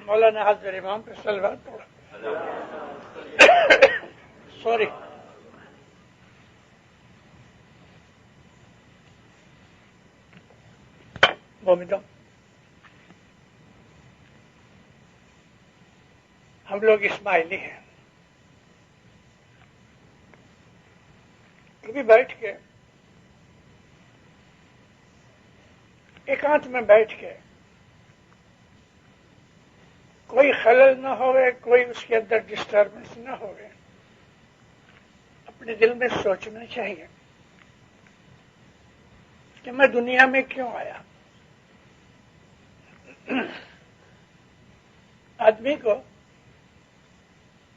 مولانا حضرت امام پہ صلوات پڑھو. سوری. مومنوں، ہم لوگ اسماعیلی ہیں. کبھی بیٹھ کے ایکانت میں بیٹھ کے کوئی خلل نہ ہوئے، کوئی اس کے اندر ڈسٹربنس نہ ہوئے، اپنے دل میں سوچنا چاہیے کہ میں دنیا میں کیوں آیا. آدمی کو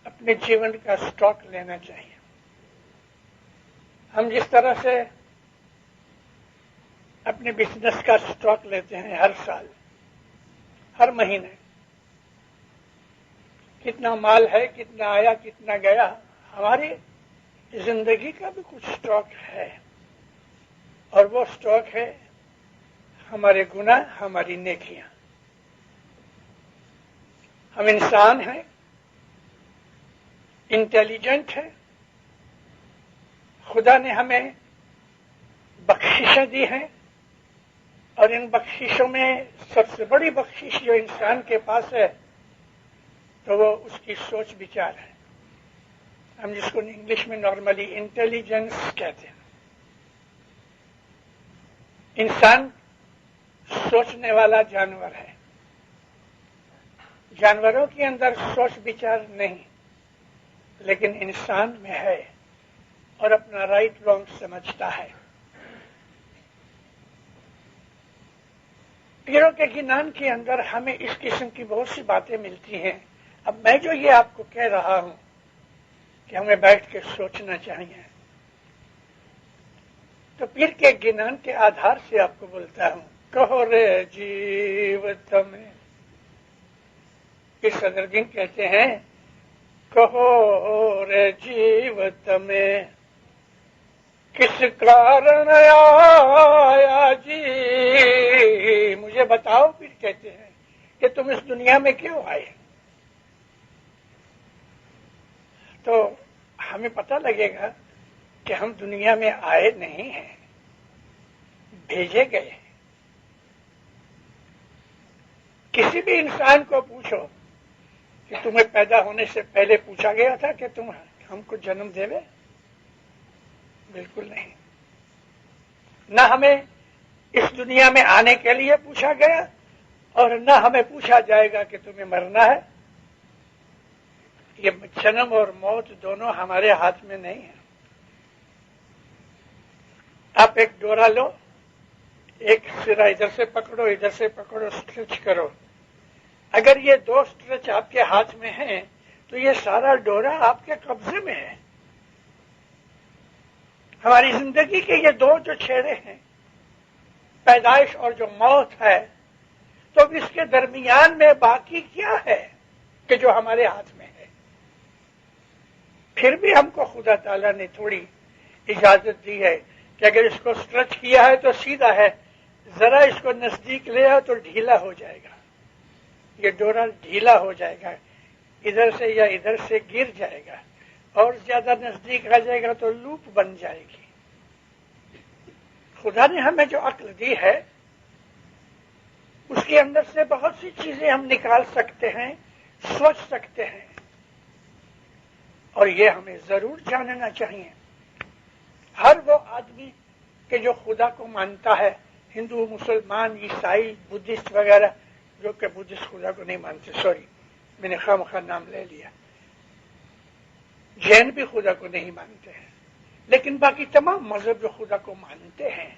اپنے جیون کا سٹاک لینا چاہیے. ہم جس طرح سے اپنے بزنس کا سٹاک لیتے ہیں ہر سال، ہر مہینے، کتنا مال ہے، کتنا آیا، کتنا گیا، ہماری زندگی کا بھی کچھ سٹاک ہے. اور وہ سٹاک ہے ہمارے گناہ، ہماری نیکیاں. ہم انسان ہیں، انٹیلیجنٹ ہیں. خدا نے ہمیں بخششیں دی ہیں، اور ان بخششوں میں سب سے بڑی بخشش جو انسان کے پاس ہے تو وہ اس کی سوچ بچار ہے. ہم جس کو انگلش میں نارملی انٹیلیجنس کہتے ہیں. انسان سوچنے والا جانور ہے. جانوروں کے اندر سوچ بچار نہیں، لیکن انسان میں ہے، اور اپنا رائٹ رانگ سمجھتا ہے. پیروں کے گنان کے اندر ہمیں اس قسم کی بہت سی باتیں ملتی ہیں. اب میں جو یہ آپ کو کہہ رہا ہوں کہ ہمیں بیٹھ کے سوچنا چاہیے، تو پیر کے گنان کے آدھار سے آپ کو بولتا ہوں. کہو رے جیوت میں، صدر دین کہتے ہیں کہو رے جیوت میں کس کارن آیا جی. مجھے بتاؤ، پھر کہتے ہیں کہ تم اس دنیا میں کیوں آئے. تو ہمیں پتہ لگے گا کہ ہم دنیا میں آئے نہیں ہیں، بھیجے گئے ہیں. کسی بھی انسان کو پوچھو کہ تمہیں پیدا ہونے سے پہلے پوچھا گیا تھا کہ تم ہم کو جنم دے گے؟ بالکل نہیں. نہ ہمیں اس دنیا میں آنے کے لیے پوچھا گیا، اور نہ ہمیں پوچھا جائے گا کہ تمہیں مرنا ہے. یہ جنم اور موت دونوں ہمارے ہاتھ میں نہیں ہیں. آپ ایک ڈورا لو، ایک سرا ادھر سے پکڑو، ادھر سے پکڑو، اسٹریچ کرو. اگر یہ دو اسٹریچ آپ کے ہاتھ میں ہیں تو یہ سارا ڈورا آپ کے قبضے میں ہے. ہماری زندگی کے یہ دو جو چھیڑے ہیں، پیدائش اور جو موت ہے، تو اس کے درمیان میں باقی کیا ہے کہ جو ہمارے ہاتھ میں ہے؟ پھر بھی ہم کو خدا تعالیٰ نے تھوڑی اجازت دی ہے کہ اگر اس کو اسٹریچ کیا ہے تو سیدھا ہے، ذرا اس کو نزدیک لے آؤ تو ڈھیلا ہو جائے گا. یہ ڈورا ڈھیلا ہو جائے گا، ادھر سے یا ادھر سے گر جائے گا، اور زیادہ نزدیک آ جائے گا تو لوپ بن جائے گی. خدا نے ہمیں جو عقل دی ہے اس کے اندر سے بہت سی چیزیں ہم نکال سکتے ہیں، سوچ سکتے ہیں، اور یہ ہمیں ضرور جاننا چاہیے. ہر وہ آدمی کہ جو خدا کو مانتا ہے، ہندو، مسلمان، عیسائی، بدھسٹ وغیرہ، جو کہ بدھسٹ خدا کو نہیں مانتے، سوری میں نے خواہ نام لے لیا، جین بھی خدا کو نہیں مانتے ہیں، لیکن باقی تمام مذہب جو خدا کو مانتے ہیں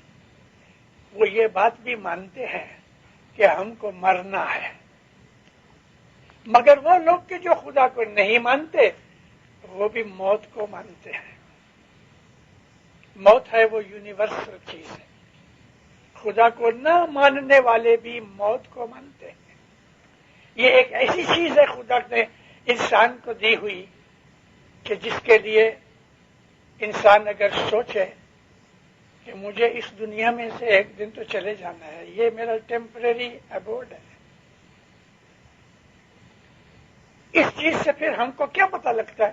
وہ یہ بات بھی مانتے ہیں کہ ہم کو مرنا ہے. مگر وہ لوگ کہ جو خدا کو نہیں مانتے وہ بھی موت کو مانتے ہیں. موت ہے وہ یونیورسل چیز ہے. خدا کو نہ ماننے والے بھی موت کو مانتے ہیں. یہ ایک ایسی چیز ہے خدا نے انسان کو دی ہوئی کہ جس کے لیے انسان اگر سوچے کہ مجھے اس دنیا میں سے ایک دن تو چلے جانا ہے، یہ میرا ٹیمپریری ایبورڈ ہے، اس چیز سے پھر ہم کو کیا پتہ لگتا ہے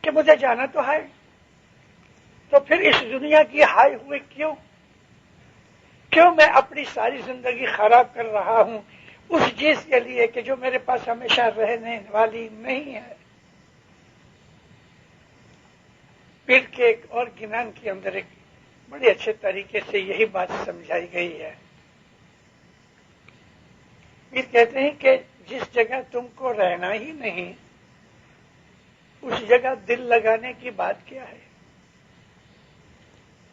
کہ مجھے جانا تو ہے، تو پھر اس دنیا کی ہائے ہوئے کیوں میں اپنی ساری زندگی خراب کر رہا ہوں اس چیز کے لیے کہ جو میرے پاس ہمیشہ رہنے والی نہیں ہے؟ پیر کے ایک اور گنان کے اندر ایک بڑے اچھے طریقے سے یہی بات سمجھائی گئی ہے۔ پیر کہتے ہیں کہ جس جگہ تم کو رہنا ہی نہیں اس جگہ دل لگانے کی بات کیا ہے؟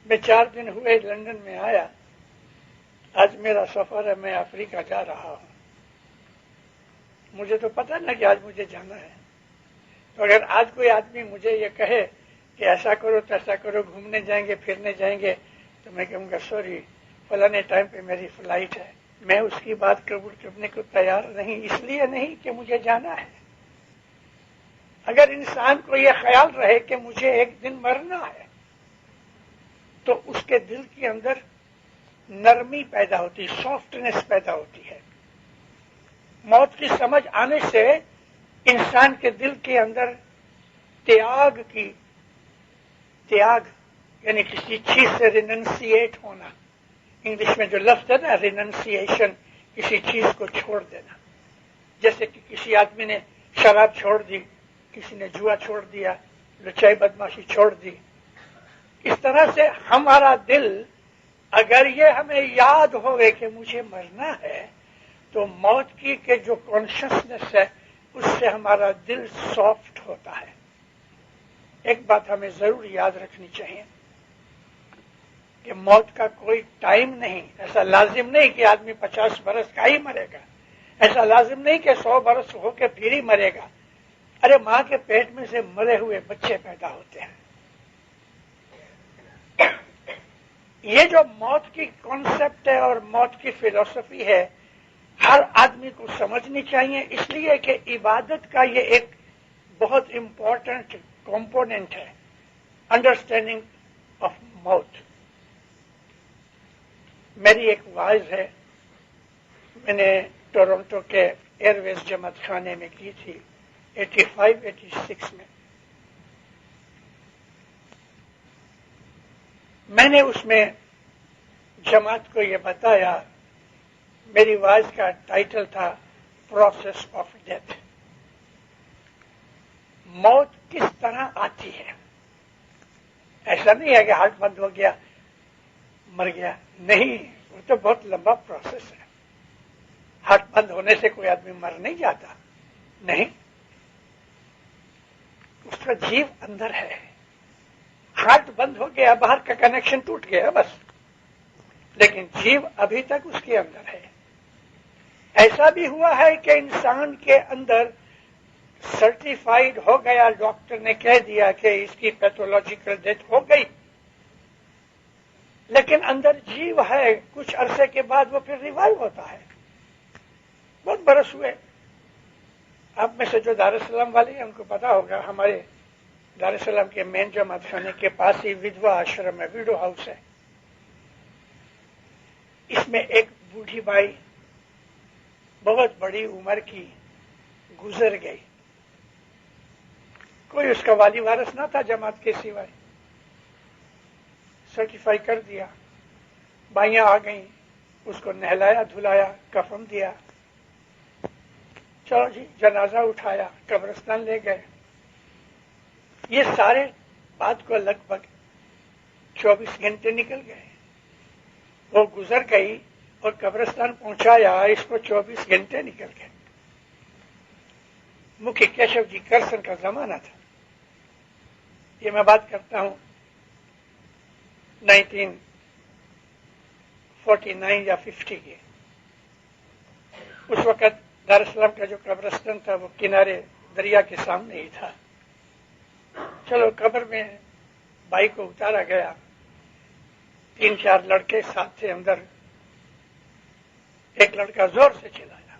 میں 4 دن ہوئے لندن میں آیا، آج میرا سفر ہے، میں افریقہ جا رہا ہوں۔ مجھے تو پتہ نہ کہ آج مجھے جانا ہے، تو اگر آج کوئی آدمی مجھے یہ کہے کہ ایسا کرو ایسا کرو، گھومنے جائیں گے پھرنے جائیں گے، تو میں کہوں گا سوری فلانے ٹائم پہ میری فلائٹ ہے، میں اس کی بات قبول کرنے کو تیار نہیں، اس لیے نہیں کہ مجھے جانا ہے۔ اگر انسان کو یہ خیال رہے کہ مجھے ایک دن مرنا ہے تو اس کے دل کے اندر نرمی پیدا ہوتی، سافٹنس پیدا ہوتی ہے۔ موت کی سمجھ آنے سے انسان کے دل کے اندر تیاگ یعنی کسی چیز سے ریننسیٹ ہونا، انگلش میں جو لفظ ہے نا ریننسیشن، کسی چیز کو چھوڑ دینا، جیسے کہ کسی آدمی نے شراب چھوڑ دی، کسی نے جوا چھوڑ دیا، لچائی بدماشی چھوڑ دی۔ اس طرح سے ہمارا دل اگر یہ ہمیں یاد ہوئے کہ مجھے مرنا ہے تو موت کی کہ جو کانشسنس ہے اس سے ہمارا دل سافٹ ہوتا ہے۔ ایک بات ہمیں ضرور یاد رکھنی چاہیے کہ موت کا کوئی ٹائم نہیں، ایسا لازم نہیں کہ آدمی 50 برس کا ہی مرے گا، ایسا لازم نہیں کہ 100 برس ہو کے پھر ہی مرے گا۔ ارے ماں کے پیٹ میں سے مرے ہوئے بچے پیدا ہوتے ہیں۔ یہ جو موت کی کانسیپٹ ہے اور موت کی فلسفی ہے ہر آدمی کو سمجھنی چاہیے، اس لیے کہ عبادت کا یہ ایک بہت امپورٹنٹ کمپوننٹ ہے، انڈرسٹینڈنگ آف موت۔ میری ایک وائز ہے، میں نے ٹورنٹو کے ایئر ویز جماعت خانے میں کی تھی 85-86 میں۔ میں نے اس میں جماعت کو یہ بتایا، میری وائز کا ٹائٹل تھا پروسیس آف ڈیتھ۔ موت کس طرح آتی ہے؟ ایسا نہیں ہے کہ ہارٹ بند ہو گیا مر گیا، نہیں، وہ تو بہت لمبا پروسیس ہے۔ ہارٹ بند ہونے سے کوئی آدمی مر نہیں جاتا، نہیں، اس کا جیو اندر ہے۔ ہارٹ بند ہو گیا، باہر کا کنیکشن ٹوٹ گیا بس، لیکن جیو ابھی تک اس کے اندر ہے۔ ایسا بھی ہوا ہے کہ انسان کے اندر سرٹیفائیڈ ہو گیا، ڈاکٹر نے کہہ دیا کہ اس کی پیتھولوجیکل ڈیتھ ہو گئی، لیکن اندر جیو ہے، کچھ عرصے کے بعد وہ پھر ریوائیو ہوتا ہے۔ بہت برس ہوئے، آپ میں سے جو دارالسلام والے ہیں ان کو پتا ہوگا، ہمارے دارالسلام کے مین جماعت خانے کے پاس ہی ودوا آشرم ہے، ویڈو ہاؤس ہے۔ اس میں ایک بوڑھی بائی بہت بڑی عمر کی گزر گئی، کوئی اس کا والی وارث نہ تھا جماعت کے سوائے۔ سرٹیفائی کر دیا، بائیاں آ گئیں، اس کو نہلایا دھلایا، کفن دیا، چلو جی جنازہ اٹھایا، قبرستان لے گئے۔ یہ سارے بات کو لگ بھگ 24 گھنٹے نکل گئے، وہ گزر گئی اور قبرستان پہنچایا، اس کو 24 گھنٹے نکل گئے۔ مکھی کیشو جی کرسن کا زمانہ تھا، یہ میں بات کرتا ہوں 1949 یا 50 کی۔ اس وقت دارالسلام کا جو قبرستان تھا وہ کنارے دریا کے سامنے ہی تھا۔ چلو قبر میں بائی کو اتارا گیا، 3-4 لڑکے ساتھ تھے اندر۔ ایک لڑکا زور سے چلایا،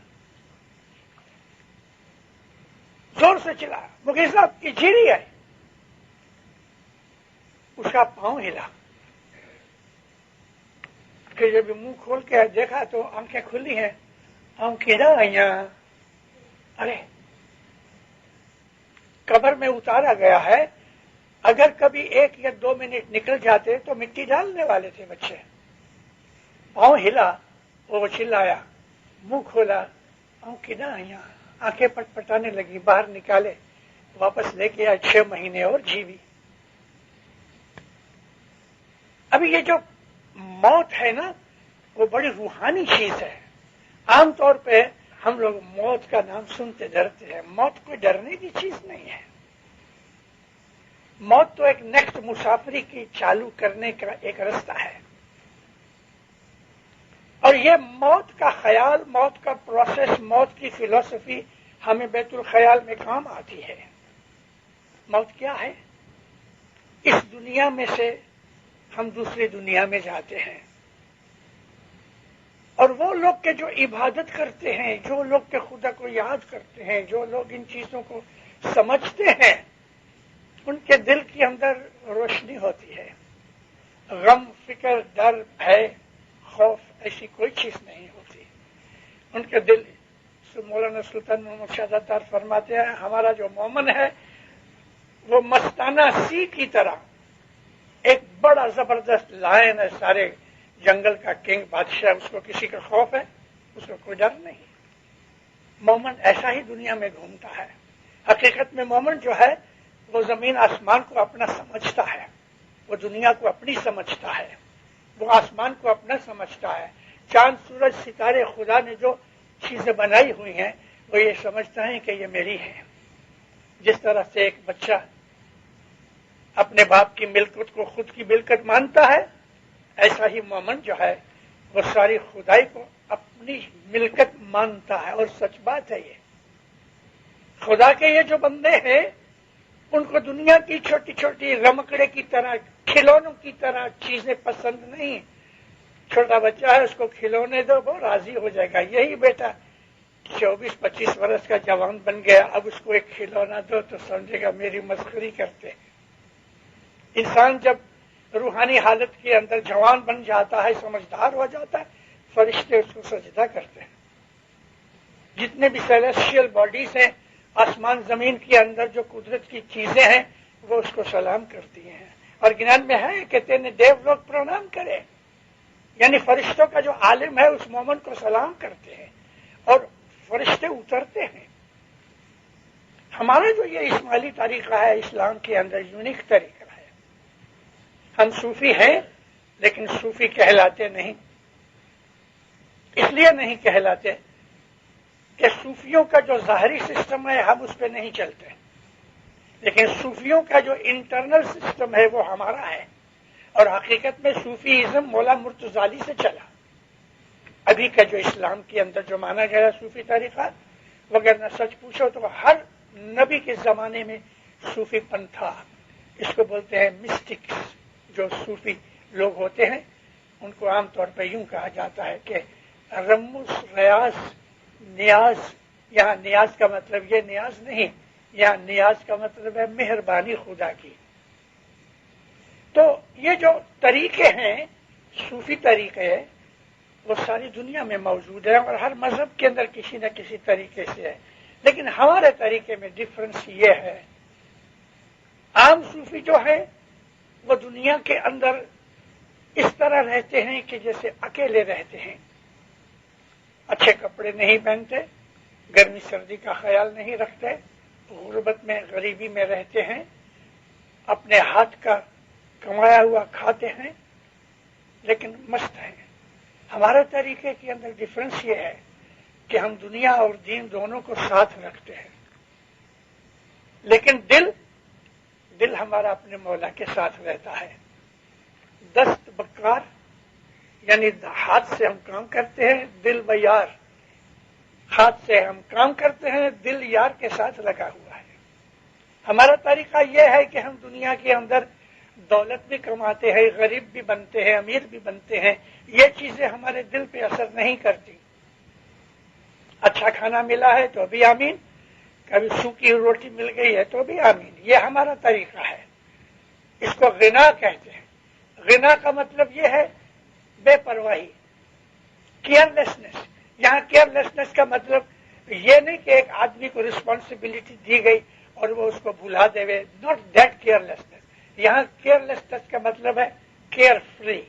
مکھی صاحب کی جھیری ہے۔ اس کا پاؤں ہلا، کہ جب منہ کھول کے دیکھا تو آنکھیں کھلی ہیں، آنکھ کدھر آئیاں؟ ارے قبر میں اتارا گیا ہے، اگر کبھی 1 یا 2 منٹ نکل جاتے تو مٹی ڈالنے والے تھے بچے. پاؤں ہلا، وہ چلایا، منہ کھولا، پاؤں کنا آیا، آنکھیں پٹ پٹانے لگی، باہر نکالے، واپس لے کے آئے، 6 مہینے اور جیوی. ابھی یہ جو موت ہے نا، وہ بڑی روحانی چیز ہے. عام طور پہ ہم لوگ موت کا نام سنتے ڈرتے ہیں. موت کوئی ڈرنے کی چیز نہیں ہے. موت تو ایک نیکسٹ مسافری کی چالو کرنے کا ایک رستہ ہے. اور یہ موت کا خیال، موت کا پروسیس، موت کی فلسفی ہمیں بیت الخیال میں کام آتی ہے. موت کیا ہے؟ اس دنیا میں سے ہم دوسری دنیا میں جاتے ہیں، اور وہ لوگ کے جو عبادت کرتے ہیں، جو لوگ کے خدا کو یاد کرتے ہیں، جو لوگ ان چیزوں کو سمجھتے ہیں، ان کے دل کے اندر روشنی ہوتی ہے. غم، فکر، ڈر، بھے، خوف ایسی کوئی چیز نہیں ہوتی. ان کے دل، مولانا سلطان محمد شہزاد فرماتے ہیں، ہمارا جو مومن ہے وہ مستانہ سی کی طرح ایک بڑا زبردست لائن ہے، سارے جنگل کا کنگ، بادشاہ، اس کو کسی کا خوف ہے؟ اس کو کوئی ڈر نہیں. مومن ایسا ہی دنیا میں گھومتا ہے. حقیقت میں مومن جو ہے وہ زمین آسمان کو اپنا سمجھتا ہے، وہ دنیا کو اپنی سمجھتا ہے، وہ آسمان کو اپنا سمجھتا ہے. چاند، سورج، ستارے، خدا نے جو چیزیں بنائی ہوئی ہیں وہ یہ سمجھتا ہے کہ یہ میری ہے. جس طرح سے ایک بچہ اپنے باپ کی ملکت کو خود کی ملکت مانتا ہے، ایسا ہی مومن جو ہے وہ ساری خدائی کو اپنی ملکت مانتا ہے. اور سچ بات ہے، یہ خدا کے یہ جو بندے ہیں ان کو دنیا کی چھوٹی چھوٹی رمکڑے کی طرح، کھلونوں کی طرح چیزیں پسند نہیں. چھوٹا بچہ ہے، اس کو کھلونے دو، وہ راضی ہو جائے گا. یہی بیٹا 24-25 برس کا جوان بن گیا، اب اس کو ایک کھلونا دو تو سمجھے گا میری مسخری کرتے. انسان جب روحانی حالت کے اندر جوان بن جاتا ہے، سمجھدار ہو جاتا ہے، فرشتے اس کو سجدہ کرتے ہیں. جتنے بھی سیلیسٹیل باڈیز ہیں آسمان زمین کے اندر، جو قدرت کی چیزیں ہیں، وہ اس کو سلام کرتی ہیں. اور گنان میں ہے کہ تینے دیو لوگ پرنام کرے، یعنی فرشتوں کا جو عالم ہے اس مومن کو سلام کرتے ہیں اور فرشتے اترتے ہیں. ہمارا جو یہ اسماعیلی طریقہ ہے اسلام کے اندر یونیک طریقہ ہے. ہم صوفی ہیں لیکن صوفی کہلاتے نہیں. اس لیے نہیں کہلاتے کہ صوفیوں کا جو ظاہری سسٹم ہے ہم اس پہ نہیں چلتے، لیکن صوفیوں کا جو انٹرنل سسٹم ہے وہ ہمارا ہے. اور حقیقت میں صوفیزم مولا مرتضی سے چلا. ابھی کا جو اسلام کے اندر جو مانا گیا صوفی طریقہ، وغیرہ سچ پوچھو تو ہر نبی کے زمانے میں صوفی پن تھا. اس کو بولتے ہیں مسٹکس. جو صوفی لوگ ہوتے ہیں ان کو عام طور پہ یوں کہا جاتا ہے کہ رموز، ریاض، نیاز. یہاں نیاز کا مطلب یہ نیاز نہیں، یہاں نیاز کا مطلب ہے مہربانی خدا کی. تو یہ جو طریقے ہیں صوفی طریقے، وہ ساری دنیا میں موجود ہیں اور ہر مذہب کے اندر کسی نہ کسی طریقے سے ہے. لیکن ہمارے طریقے میں ڈفرنس یہ ہے، عام صوفی جو ہے وہ دنیا کے اندر اس طرح رہتے ہیں کہ جیسے اکیلے رہتے ہیں. اچھے کپڑے نہیں پہنتے، گرمی سردی کا خیال نہیں رکھتے، غربت میں، غریبی میں رہتے ہیں، اپنے ہاتھ کا کمایا ہوا کھاتے ہیں، لیکن مست ہیں. ہمارے طریقے کے اندر ڈفرنس یہ ہے کہ ہم دنیا اور دین دونوں کو ساتھ رکھتے ہیں، لیکن دل ہمارا اپنے مولا کے ساتھ رہتا ہے. دست بکار، یعنی ہاتھ سے ہم کام کرتے ہیں، دل بیار. ہاتھ سے ہم کام کرتے ہیں، دل یار کے ساتھ لگا ہوا ہے. ہمارا طریقہ یہ ہے کہ ہم دنیا کے اندر دولت بھی کماتے ہیں، غریب بھی بنتے ہیں، امیر بھی بنتے ہیں، یہ چیزیں ہمارے دل پہ اثر نہیں کرتی. اچھا کھانا ملا ہے تو بھی آمین، کبھی سوکھی روٹی مل گئی ہے تو بھی آمین. یہ ہمارا طریقہ ہے. اس کو غنا کہتے ہیں. غنا کا مطلب یہ ہے بے پرواہی، کیئرلیسنس. یہاں کیئرلیسنس کا مطلب یہ نہیں کہ ایک آدمی کو رسپانسبلٹی دی گئی اور وہ اس کو بھلا دے. Not that کیئرلیسنس. یہاں کیئرلیسنس کا مطلب ہے کیئر فری،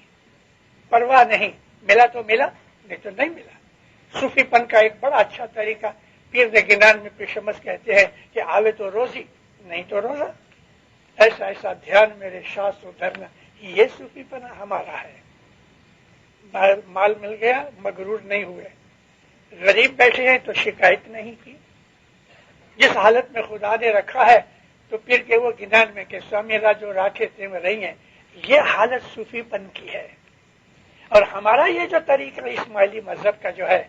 پرواہ نہیں. ملا تو ملا، نہیں تو نہیں ملا. صوفی پن کا ایک بڑا اچھا طریقہ پیر گنان میں پیشمس کہتے ہیں کہ آوے تو روزی، نہیں تو روزہ. ایسا ایسا دھیان میرے شاس و دھرنا، یہ صوفی پنا ہمارا ہے. مال مل گیا، مغرور نہیں ہوئے. غریب بیٹھے ہیں تو شکایت نہیں کی. جس حالت میں خدا نے رکھا ہے تو پھر کہ وہ گنان میں کہ سوامی راجو راکھے تھے میں رہی ہیں، یہ حالت صوفی پن کی ہے. اور ہمارا یہ جو طریقہ اسماعیلی مذہب کا جو ہے،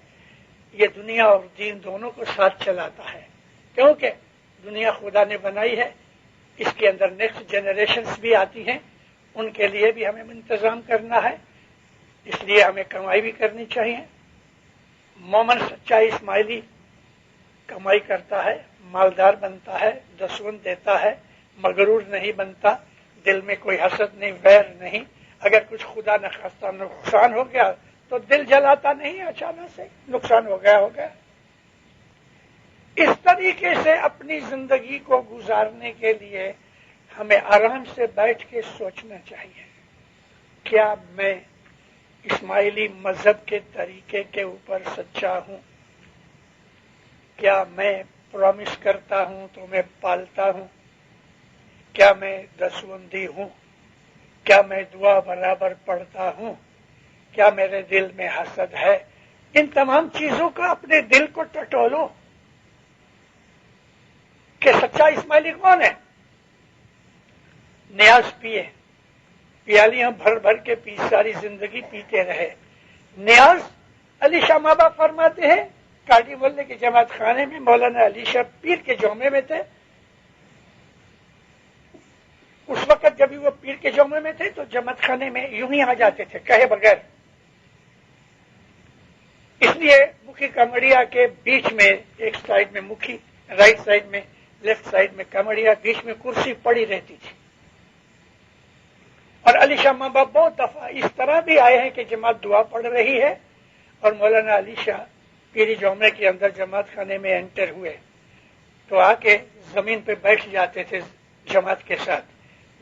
یہ دنیا اور دین دونوں کو ساتھ چلاتا ہے. کیونکہ دنیا خدا نے بنائی ہے، اس کے اندر نیکسٹ جنریشنز بھی آتی ہیں، ان کے لیے بھی ہمیں انتظام کرنا ہے. اس لیے ہمیں کمائی بھی کرنی چاہیے. مومن سچا اسماعیلی کمائی کرتا ہے، مالدار بنتا ہے، دسوند دیتا ہے، مغرور نہیں بنتا، دل میں کوئی حسد نہیں، ویر نہیں. اگر کچھ خدا نخواستہ نقصان ہو گیا تو دل جلاتا نہیں، اچانک سے نقصان ہو گیا. اس طریقے سے اپنی زندگی کو گزارنے کے لیے ہمیں آرام سے بیٹھ کے سوچنا چاہیے، کیا میں اسماعیلی مذہب کے طریقے کے اوپر سچا ہوں؟ کیا میں پرامس کرتا ہوں تو میں پالتا ہوں؟ کیا میں دسوندی ہوں؟ کیا میں دعا برابر پڑھتا ہوں؟ کیا میرے دل میں حسد ہے؟ ان تمام چیزوں کا اپنے دل کو ٹٹولو کہ سچا اسماعیلی کون ہے. نیاز پیے، پیالیاں بھر بھر کے پی، ساری زندگی پیتے رہے. نیاز علی شاہ ماں باپ فرماتے ہیں، کاٹی بولنے کے جماعت خانے میں مولانا علی شاہ پیر کے جومے میں تھے. اس وقت جب وہ پیر کے جومے میں تھے تو جماعت خانے میں یوں ہی آ جاتے تھے کہے بغیر. اس لیے مکھی کمڑیا کے بیچ میں، ایک سائڈ میں مکھی، رائٹ سائڈ میں، لیفٹ سائڈ میں کمڑیا، بیچ میں کرسی پڑی رہتی تھی. اور علی شاہ ماں باپ بہت دفعہ اس طرح بھی آئے ہیں کہ جماعت دعا پڑھ رہی ہے اور مولانا علی شاہ پیری جومے کے اندر جماعت خانے میں انٹر ہوئے تو آ کے زمین پہ بیٹھ جاتے تھے جماعت کے ساتھ.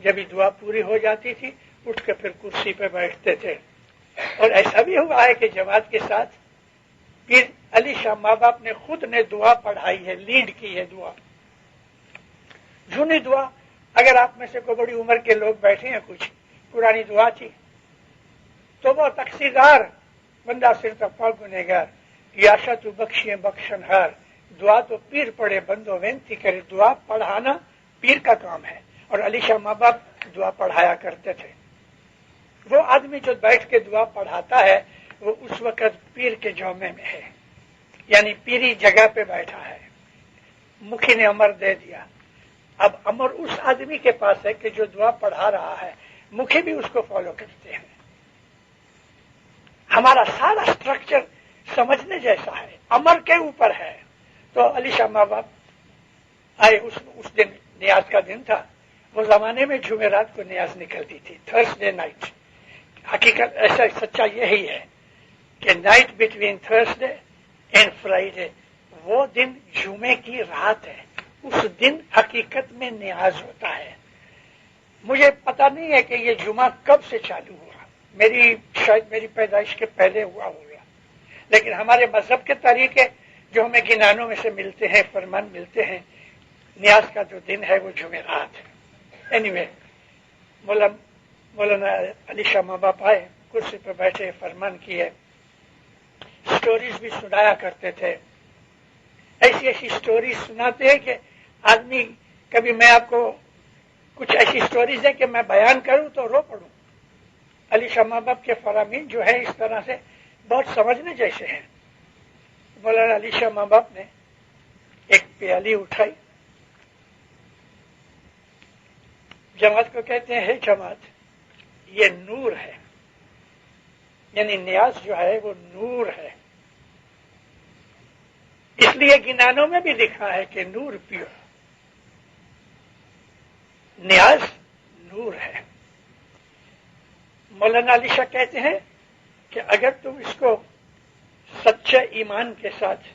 جب یہ دعا پوری ہو جاتی تھی اٹھ کے پھر کرسی پہ بیٹھتے تھے. اور ایسا بھی ہوا ہے کہ جماعت کے ساتھ پھر علی شاہ ماں باپ نے خود نے دعا پڑھائی ہے، لیڈ کی ہے دعا، جھونی دعا. اگر آپ میں سے کوئی بڑی عمر کے لوگ بیٹھے ہیں، کچھ پرانی دعا تھی تو وہ تقصیردار بندہ صرف پاک گنہگار، یاشا تو بخشیے بخشن ہار. دعا تو پیر پڑھے بندو وینتی کرے. دعا پڑھانا پیر کا کام ہے اور علی شاہ ماں باپ دعا پڑھایا کرتے تھے. وہ آدمی جو بیٹھ کے دعا پڑھاتا ہے وہ اس وقت پیر کے جومے میں ہے، یعنی پیری جگہ پہ بیٹھا ہے. مکھی نے امر دے دیا. اب امر اس آدمی کے پاس ہے کہ جو دعا پڑھا رہا ہے، مکھی بھی اس کو فالو کرتے ہیں. ہمارا سارا سٹرکچر سمجھنے جیسا ہے، امر کے اوپر ہے. تو علی شاہ ماں باپ آئے. اس دن نیاز کا دن تھا. وہ زمانے میں جمعرات کو نیاز نکلتی تھی، تھرسڈے نائٹ. حقیقت ایسا سچا یہی ہے کہ night between Thursday and Friday وہ دن جمعے کی رات ہے. اس دن حقیقت میں نیاز ہوتا ہے. مجھے پتا نہیں ہے کہ یہ جمعہ کب سے چالو ہوا، شاید میری پیدائش کے پہلے ہوا ہوگا، لیکن ہمارے مذہب کے طریقے جو ہمیں گنانوں میں سے ملتے ہیں، فرمان ملتے ہیں، نیاز کا جو دن ہے وہ جمعرات ہے. اینی مولانا علی شاہ ماں باپ آئے، کرسی پہ بیٹھے، فرمان کیے. سٹوریز بھی سنایا کرتے تھے. ایسی ایسی سٹوریز سناتے ہیں کہ آدمی، کبھی میں آپ کو کچھ ایسی سٹوریز ہے کہ میں بیان کروں تو رو پڑوں. علی شاہ ماں باپ کے فرامین جو ہے اس طرح سے بہت سمجھنے جیسے ہیں. مولانا علی شاہ ماں باپ نے ایک پیالی اٹھائی. جماعت کو کہتے ہیں جماعت یہ نور ہے، یعنی نیاز جو ہے وہ نور ہے. اس لیے گنانوں میں بھی لکھا ہے کہ نور پیو. نیاز نور ہے. مولانا علی شاہ کہتے ہیں کہ اگر تم اس کو سچے ایمان کے ساتھ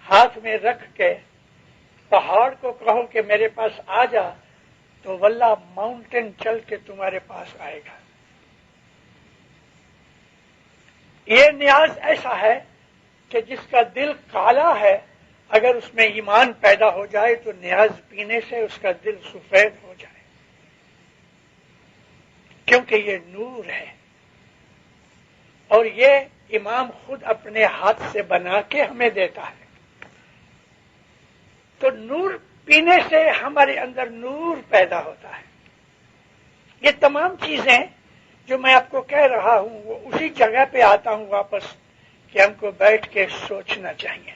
ہاتھ میں رکھ کے پہاڑ کو کہو کہ میرے پاس آ جا تو واللہ ماؤنٹین چل کے تمہارے پاس آئے گا. یہ نیاز ایسا ہے کہ جس کا دل کالا ہے اگر اس میں ایمان پیدا ہو جائے تو نیاز پینے سے اس کا دل سفید ہو جائے، کیونکہ یہ نور ہے اور یہ امام خود اپنے ہاتھ سے بنا کے ہمیں دیتا ہے. تو نور پینے سے ہمارے اندر نور پیدا ہوتا ہے. یہ تمام چیزیں جو میں آپ کو کہہ رہا ہوں وہ اسی جگہ پہ آتا ہوں واپس کہ ہم کو بیٹھ کے سوچنا چاہیے.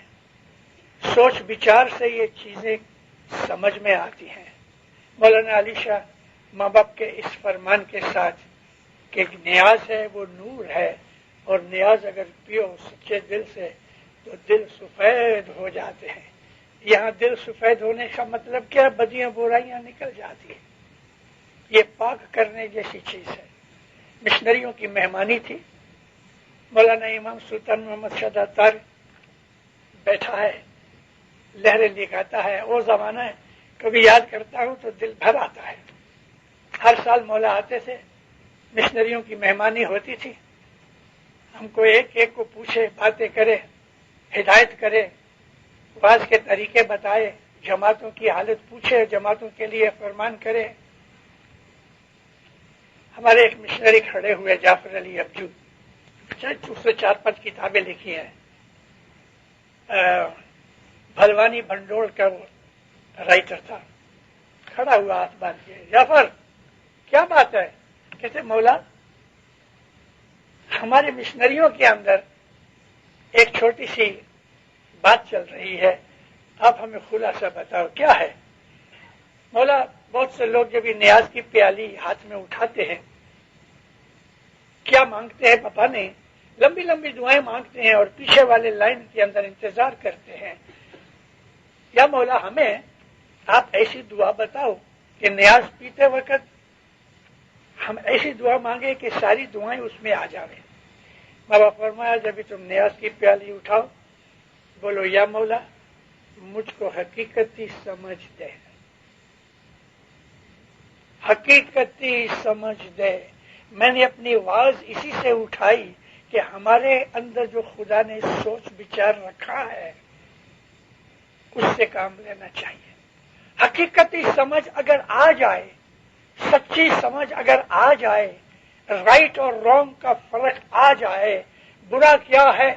سوچ بچار سے یہ چیزیں سمجھ میں آتی ہیں. مولانا علی شاہ ماں باپ کے اس فرمان کے ساتھ کہ نیاز ہے وہ نور ہے، اور نیاز اگر پیو سچے دل سے تو دل سفید ہو جاتے ہیں. یہاں دل سفید ہونے کا مطلب کیا؟ بدیاں برائیاں نکل جاتی ہیں. یہ پاک کرنے جیسی چیز ہے. مشنریوں کی مہمانی تھی. مولانا امام سلطان محمد شاہ داتار بیٹھا ہے، لہریں لکھاتا ہے. وہ زمانہ ہے، کبھی یاد کرتا ہوں تو دل بھر آتا ہے. ہر سال مولا آتے تھے، مشنریوں کی مہمانی ہوتی تھی. ہم کو ایک ایک کو پوچھے، باتیں کرے، ہدایت کرے، واز کے طریقے بتائے، جماعتوں کی حالت پوچھے، جماعتوں کے لیے فرمان کرے. ہمارے ایک مشنری کھڑے ہوئے، جعفر علی ابجو، اس نے 4-5 کتابیں لکھی ہیں. بھلوانی بھنڈول کا وہ رائٹر تھا. کھڑا ہوا ہاتھ باندھ کے، جعفر کیا بات ہے؟ کہتے مولا ہمارے مشنریوں کے اندر ایک چھوٹی سی بات چل رہی ہے، آپ ہمیں خلاصہ بتاؤ کیا ہے؟ مولا بہت سے لوگ جب یہ نیاز کی پیالی ہاتھ میں اٹھاتے ہیں کیا مانگتے ہیں پتہ نہیں، لمبی لمبی دعائیں مانگتے ہیں اور پیچھے والے لائن کے اندر انتظار کرتے ہیں. یا مولا ہمیں آپ ایسی دعا بتاؤ کہ نیاز پیتے وقت ہم ایسی دعا مانگے کہ ساری دعائیں اس میں آ جائیں. بابا فرمایا جب تم نیاز کی پیالی اٹھاؤ بولو یا مولا مجھ کو حقیقتی سمجھ دے، حقیقتی سمجھ دے. میں نے اپنی آواز اسی سے اٹھائی کہ ہمارے اندر جو خدا نے سوچ بچار رکھا ہے اس سے کام لینا چاہیے. حقیقتی سمجھ اگر آ جائے، سچی سمجھ اگر آ جائے، رائٹ اور رانگ کا فرق آ جائے، برا کیا ہے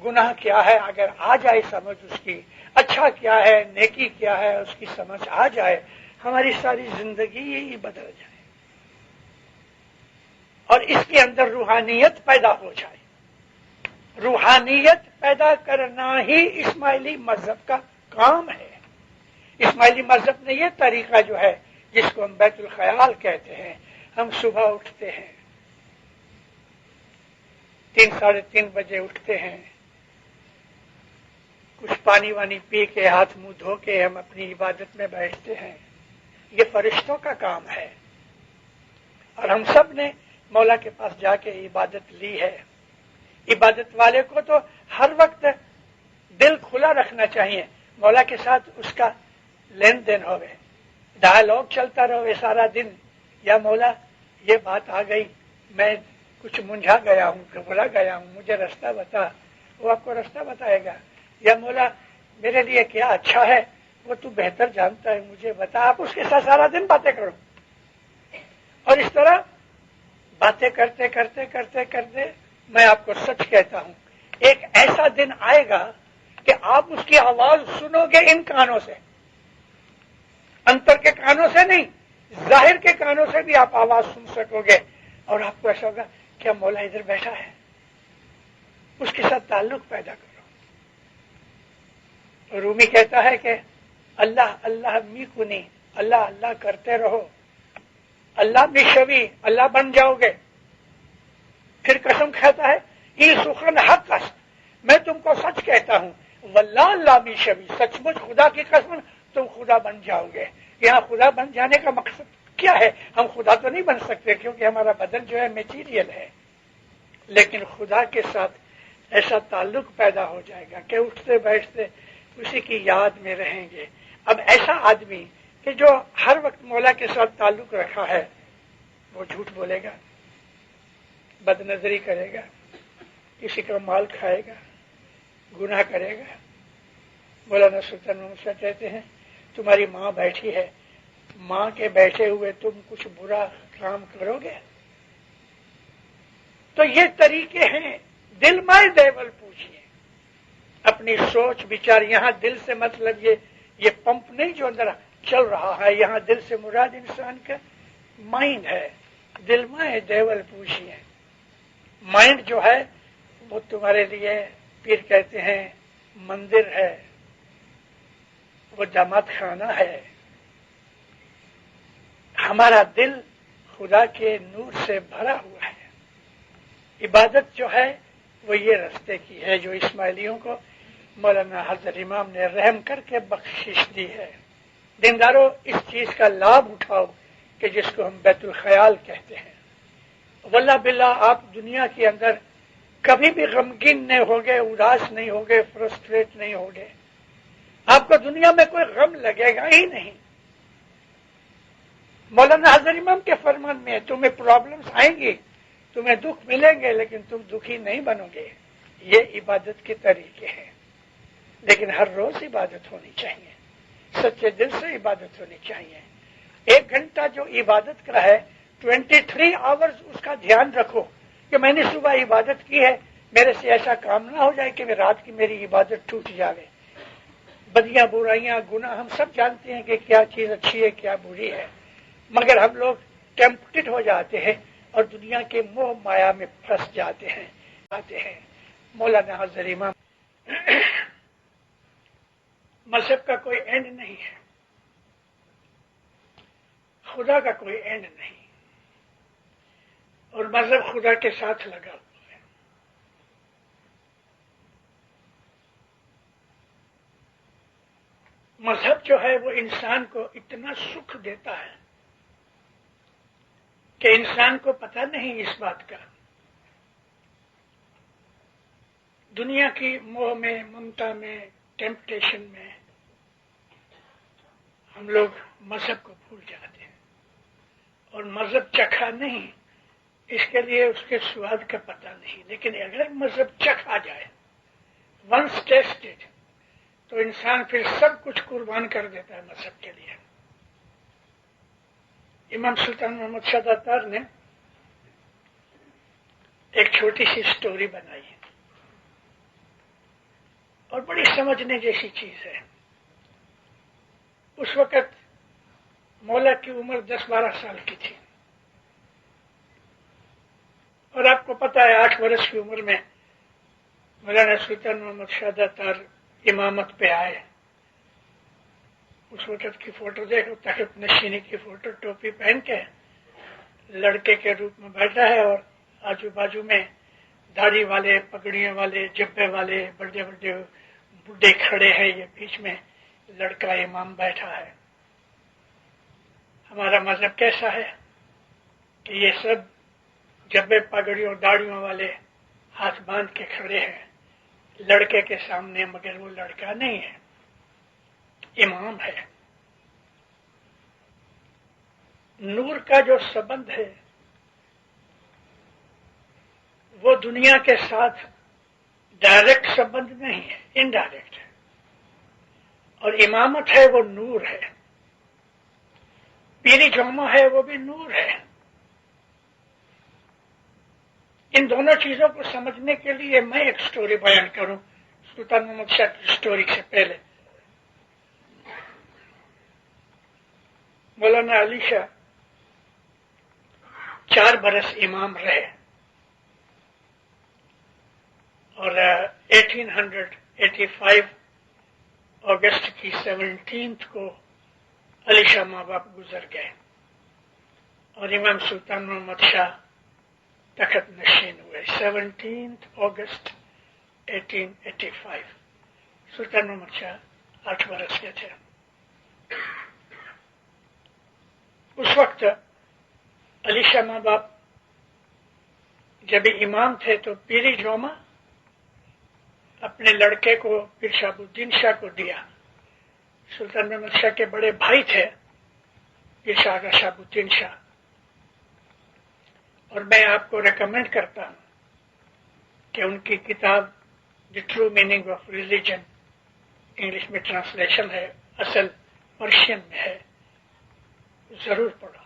گناہ کیا ہے اگر آ جائے سمجھ اس کی، اچھا کیا ہے نیکی کیا ہے اس کی سمجھ آ جائے، ہماری ساری زندگی ہی بدل جائے اور اس کے اندر روحانیت پیدا ہو جائے. روحانیت پیدا کرنا ہی اسماعیلی مذہب کا کام ہے. اسماعیلی مذہب نے یہ طریقہ جو ہے جس کو ہم بیت الخیال کہتے ہیں، ہم صبح اٹھتے ہیں 3-3:30 بجے اٹھتے ہیں، کچھ پانی وانی پی کے ہاتھ منہ دھو کے ہم اپنی عبادت میں بیٹھتے ہیں. یہ فرشتوں کا کام ہے اور ہم سب نے مولا کے پاس جا کے عبادت لی ہے. عبادت والے کو تو ہر وقت دل کھلا رکھنا چاہیے، مولا کے ساتھ اس کا لین دین ہوئے، ڈائلاگ چلتا رہے سارا دن. یا مولا یہ بات آ گئی، میں کچھ منجھا گیا ہوں، گھبرا گیا ہوں، مجھے راستہ بتا. وہ آپ کو راستہ بتائے گا. یا مولا میرے لیے کیا اچھا ہے وہ تو بہتر جانتا ہے، مجھے بتا. آپ اس کے ساتھ سارا دن باتیں کرو اور اس طرح باتیں کرتے کرتے کرتے کرتے میں آپ کو سچ کہتا ہوں ایک ایسا دن آئے گا کہ آپ اس کی آواز سنو گے ان کانوں سے، انتر کے کانوں سے نہیں، ظاہر کے کانوں سے بھی آپ آواز سن سکو گے اور آپ کو ایسا ہوگا کیا مولا ادھر بیٹھا ہے. اس کے ساتھ تعلق پیدا کرو. رومی کہتا ہے کہ اللہ اللہ می کنی، اللہ اللہ کرتے رہو، اللہ می شوی، اللہ بن جاؤ گے. پھر قسم کھاتا ہے یہ سخن حق است، میں تم کو سچ کہتا ہوں، واللہ اللہ می شوی، سچ مچ خدا کی قسم تم خدا بن جاؤ گے. یہاں خدا بن جانے کا مقصد کیا ہے؟ ہم خدا تو نہیں بن سکتے کیونکہ ہمارا بدن جو ہے میٹیریل ہے، لیکن خدا کے ساتھ ایسا تعلق پیدا ہو جائے گا کہ اٹھتے بیٹھتے اسی کی یاد میں رہیں گے. اب ایسا آدمی کہ جو ہر وقت مولا کے ساتھ تعلق رکھا ہے وہ جھوٹ بولے گا، بد نظری کرے گا، کسی کا مال کھائے گا، گناہ کرے گا۔ مولانا سلطان محمد شاہ کہتے ہیں تمہاری ماں بیٹھی ہے، ماں کے بیٹھے ہوئے تم کچھ برا کام کرو گے؟ تو یہ طریقے ہیں۔ دل مائے دیول پوچھئے، اپنی سوچ بچار، یہاں دل سے مطلب یہ پمپ نہیں جو اندر چل رہا ہے، یہاں دل سے مراد انسان کا مائنڈ ہے۔ دل مائے دیول پوچھئے، مائنڈ جو ہے وہ تمہارے لیے پیر کہتے ہیں مندر ہے، وہ جماعت خانہ ہے۔ ہمارا دل خدا کے نور سے بھرا ہوا ہے۔ عبادت جو ہے وہ یہ رستے کی ہے جو اسماعیلیوں کو مولانا حضرت امام نے رحم کر کے بخشش دی ہے۔ دینداروں اس چیز کا لابھ اٹھاؤ کہ جس کو ہم بیت الخیال کہتے ہیں۔ واللہ باللہ آپ دنیا کے اندر کبھی بھی غمگین نہیں ہوگے، اداس نہیں ہوگے، فرسٹریٹ نہیں ہوگے۔ آپ کو دنیا میں کوئی غم لگے گا ہی نہیں۔ مولانا حضرت امام کے فرمان میں تمہیں پرابلمز آئیں گی، تمہیں دکھ ملیں گے، لیکن تم دکھی نہیں بنو گے۔ یہ عبادت کے طریقے ہیں، لیکن ہر روز عبادت ہونی چاہیے، سچے دل سے عبادت ہونی چاہیے۔ 1 گھنٹہ جو عبادت کا ہے 23 آورز اس کا دھیان رکھو کہ میں نے صبح عبادت کی ہے، میرے سے ایسا کام نہ ہو جائے کہ رات کی میری عبادت ٹوٹ جاوے۔ بدیاں برائیاں گناہ ہم سب جانتے ہیں کہ کیا چیز اچھی ہے کیا بری ہے، مگر ہم لوگ ٹیمپٹڈ ہو جاتے ہیں اور دنیا کے موہ مایا میں پھنس جاتے ہیں۔ مولانا حضرت امام مذہب کا کوئی اینڈ نہیں ہے، خدا کا کوئی اینڈ نہیں، اور مذہب خدا کے ساتھ لگا ہوا ہے۔ مذہب جو ہے وہ انسان کو اتنا سکھ دیتا ہے کہ انسان کو پتہ نہیں اس بات کا۔ دنیا کی موہ میں، ممتا میں، ٹیمپٹیشن میں ہم لوگ مذہب کو بھول جاتے ہیں، اور مذہب چکھا نہیں، اس کے لیے اس کے سواد کا پتہ نہیں۔ لیکن اگر مذہب چکھا جائے، ونس ٹیسٹڈ، تو انسان پھر سب کچھ قربان کر دیتا ہے مذہب کے لیے۔ امام سلطان محمد شاہ داتار نے ایک چھوٹی سی سٹوری بنائی ہے اور بڑی سمجھنے جیسی چیز ہے۔ اس وقت مولا کی عمر 10-12 سال کی تھی، اور آپ کو پتا ہے 8 برس کی عمر میں مولانا سلطان محمد شاہ داتار امامت پہ آئے۔ اس وقت کی فوٹو دیکھو، تخت نشینی کی فوٹو، ٹوپی پہن کے لڑکے کے روپ میں بیٹھا ہے، اور آجو بازو میں داڑھی والے، پگڑیوں والے، جبے والے بڑے بڑے بڈھے کھڑے ہیں، یہ بیچ میں لڑکا امام بیٹھا ہے۔ ہمارا مذہب کیسا ہے کہ یہ سب جبے پگڑیوں داڑھیوں والے ہاتھ باندھ کے کھڑے ہیں لڑکے کے سامنے، مگر وہ لڑکا نہیں ہے، امام ہے۔ نور کا جو سبند ہے وہ دنیا کے ساتھ ڈائریکٹ سبند نہیں ہے، انڈائریکٹ ہے، اور امامت ہے وہ نور ہے، پیری جوما ہے وہ بھی نور ہے۔ ان دونوں چیزوں کو سمجھنے کے لیے میں ایک سٹوری بیان کروں سلطان محمد شاہ کی سٹوری سے پہلے۔ مولانا علی شاہ 4 برس امام رہے، اور 1885 اگست کی 17 کو علی شاہ ماں باپ گزر گئے، اور امام سلطان محمد شاہ تخت نشین ہوئے 17 اگست 1885۔ سلطان محمد شاہ 8 برس کے تھے۔ اس وقت علی شاہ ماں باپ جب امام تھے تو پیری جوما اپنے لڑکے کو پیر شہاب الدین شاہ کو دیا سلطان محمد شاہ کے بڑے بھائی تھے پیر شاہ آغا شہاب الدین شاہ، اور میں آپ کو ریکمینڈ کرتا ہوں کہ ان کی کتاب the true meaning of religion, English میں ٹرانسلیشن ہے، اصل پرشین میں ہے، ضرور پڑھو۔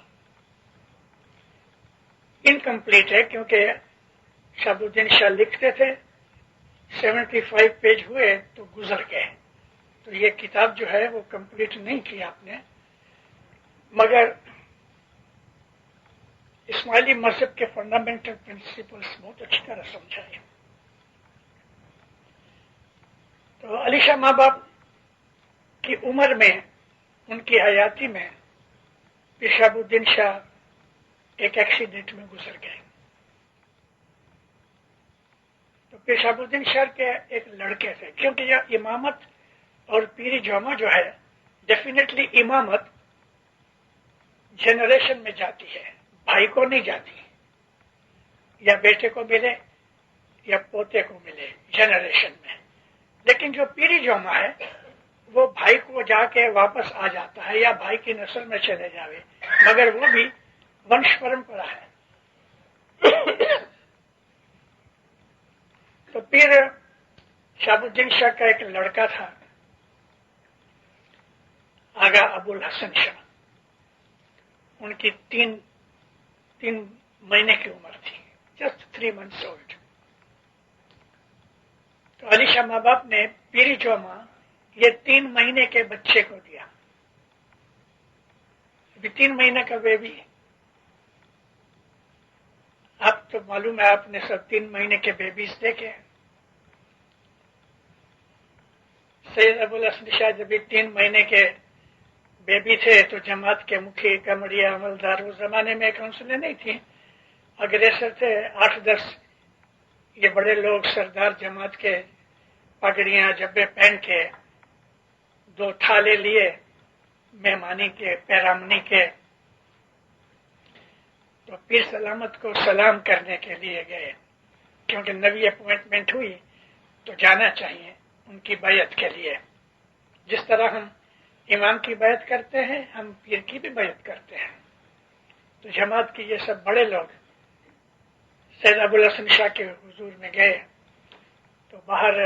انکمپلیٹ ہے کیونکہ شہاب الدین شاہ لکھتے تھے، 75 پیج ہوئے تو گزر گئے، تو یہ کتاب جو ہے وہ کمپلیٹ نہیں کی آپ نے، مگر اسماعیلی مذہب کے فنڈامنٹل پرنسپلس بہت اچھی طرح سمجھائے۔ تو علی شاہ ماں باپ کی عمر میں، ان کی حیاتی میں، پیر شہاب الدین شاہ ایک ایکسیڈنٹ میں گزر گئے۔ تو پیر شہاب الدین شاہ کے ایک لڑکے تھے، کیونکہ یہ امامت اور پیری جامع جو ہے، ڈیفینیٹلی امامت جنریشن میں جاتی ہے، بھائی کو نہیں جاتی، یا بیٹے کو ملے یا پوتے کو ملے جنریشن میں، لیکن جو پیری جامع ہے وہ بھائی کو جا کے واپس آ جاتا ہے یا بھائی کی نسل میں چلے جاوے، مگر وہ بھی ونش پرمپرا ہے۔ تو پیر شہاب الدین شاہ کا ایک لڑکا تھا آغا ابو الحسن شاہ، ان کی تین مہینے کی عمر تھی، جسٹ 3 months old۔ تو علی شاہ ماں باپ نے پیری جامع یہ 3 مہینے کے بچے کو دیا، ابھی 3 مہینے کا بیبی ہے۔ آپ تو معلوم ہے، آپ نے سب 3 مہینے کے بیبیز دیکھے۔ سید ابو الحسن شاہ جب 3 مہینے کے بیبی تھے تو جماعت کے مکھی، کمڑیا، عملدار، اس زمانے میں کونسلیں نہیں تھی، اگریسر تھے 8-10 یہ بڑے لوگ سردار جماعت کے، پگڑیاں جبے پہن کے، 2 تھالے لیے مہمانی کے، پیرامنی کے، تو پیر سلامت کو سلام کرنے کے لیے گئے، کیونکہ نئی اپوائنٹمنٹ ہوئی تو جانا چاہیے ان کی بیعت کے لیے۔ جس طرح ہم امام کی بیعت کرتے ہیں، ہم پیر کی بھی بیعت کرتے ہیں۔ تو جماعت کی یہ سب بڑے لوگ سید ابو الحسن شاہ کے حضور میں گئے، تو باہر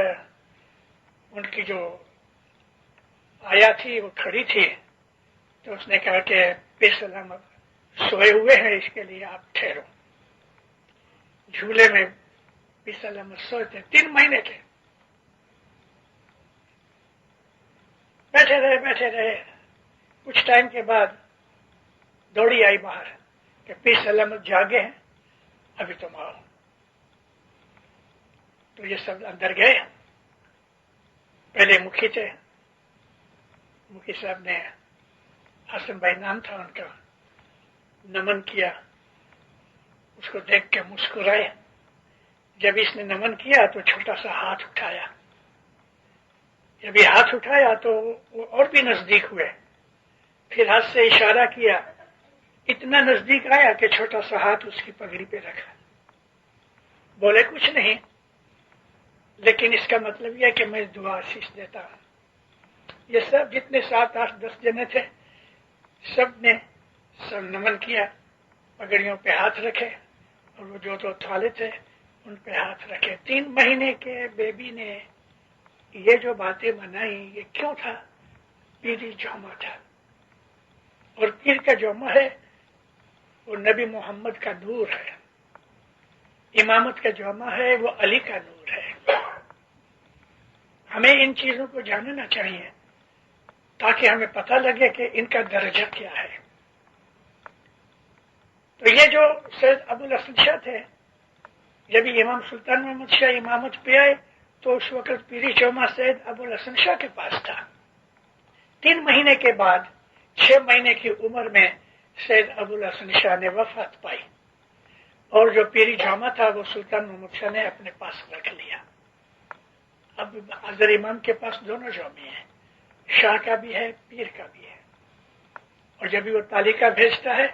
ان کی جو آیا تھی وہ کھڑی تھی، تو اس نے کہا کہ پیر سلامت سوئے ہوئے ہیں، اس کے لیے آپ ٹھہرو۔ جھولے میں پیر سلامت سوئے تھے، 3 مہینے کے، بیٹھے رہے۔ کچھ ٹائم کے بعد دوڑی آئی باہر کہ پیر سلامت جاگے ہیں، ابھی تم آؤ۔ تو یہ سب اندر گئے، پہلے مکھی تھے، مکھی صاحب نے، حسن بھائی نام تھا ان کا، نمن کیا، اس کو دیکھ کے مسکرائے۔ جب اس نے نمن کیا تو چھوٹا سا ہاتھ اٹھایا، جب یہ ہاتھ اٹھایا تو وہ اور بھی نزدیک ہوئے، پھر ہاتھ سے اشارہ کیا، اتنا نزدیک آیا کہ چھوٹا سا ہاتھ اس کی پگڑی پہ رکھا۔ بولے کچھ نہیں، لیکن اس کا مطلب یہ کہ میں دعا آشیش دیتا ہوں۔ یہ سب جتنے 7, 8, 10 جنے تھے، سب نے سب نمن کیا، پگڑیوں پہ ہاتھ رکھے، اور وہ جو 2 تھالے تھے ان پہ ہاتھ رکھے۔ 3 مہینے کے بیبی نے یہ جو باتیں بنائی، یہ کیوں تھا؟ پیری جامع تھا، اور پیر کا جامع ہے وہ نبی محمد کا نور ہے، امامت کا جامع ہے وہ علی کا نور ہے۔ ہمیں ان چیزوں کو جاننا چاہیے تاکہ ہمیں پتہ لگے کہ ان کا درجہ کیا ہے۔ تو یہ جو سید ابو الحسن شاہ تھے، جب امام سلطان محمد شاہ امامت پہ آئے تو اس وقت پیری جامع سید ابو الحسن شاہ کے پاس تھا۔ 3 مہینے کے بعد 6 مہینے کی عمر میں سید ابو الحسن شاہ نے وفات پائی، اور جو پیری جامع تھا وہ سلطان محمد شاہ نے اپنے پاس رکھ لیا۔ اب حضر امام کے پاس دونوں جامع ہیں، شاہ کا بھی ہے، پیر کا بھی ہے، اور جب وہ تعلیقہ بھیجتا ہے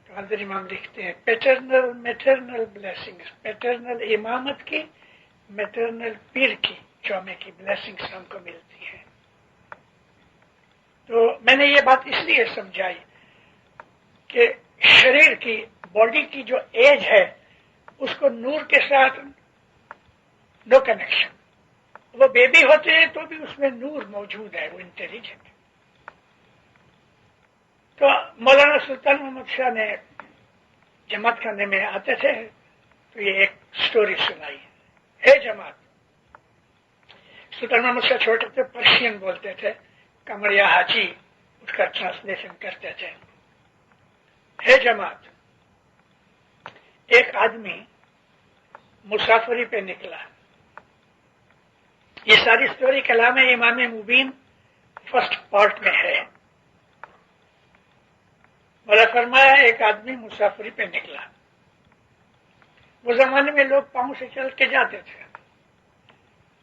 تو حضر امام لکھتے ہیں پیٹرنل میٹرنل بلیسنگز، پیٹرنل امامت کی، میٹرنل پیر کی جامع کی بلیسنگز ہم کو ملتی ہیں۔ میں نے یہ بات اس لیے سمجھائی کہ شریر کی باڈی کی جو ایج ہے اس کو نور کے ساتھ نو کنیکشن. وہ بیبی ہوتے ہیں تو بھی اس میں نور موجود ہے، وہ انٹیلیجنٹ. تو مولانا سلطان محمد شاہ نے جماعت کرنے میں آتے تھے تو یہ ایک سٹوری سنائی ہے جماعت. سلطان محمد شاہ چھوٹے تھے، پرشین بولتے تھے، کمریا حاجی اس کا ٹرانسلیشن کرتے تھے. ہے جماعت، ایک آدمی مسافری پہ نکلا. یہ ساری سٹوری کلام امام مبین فرسٹ پارٹ میں ہے. بولا فرمایا ایک آدمی مسافری پہ نکلا. وہ زمانے میں لوگ پاؤں سے چل کے جاتے تھے.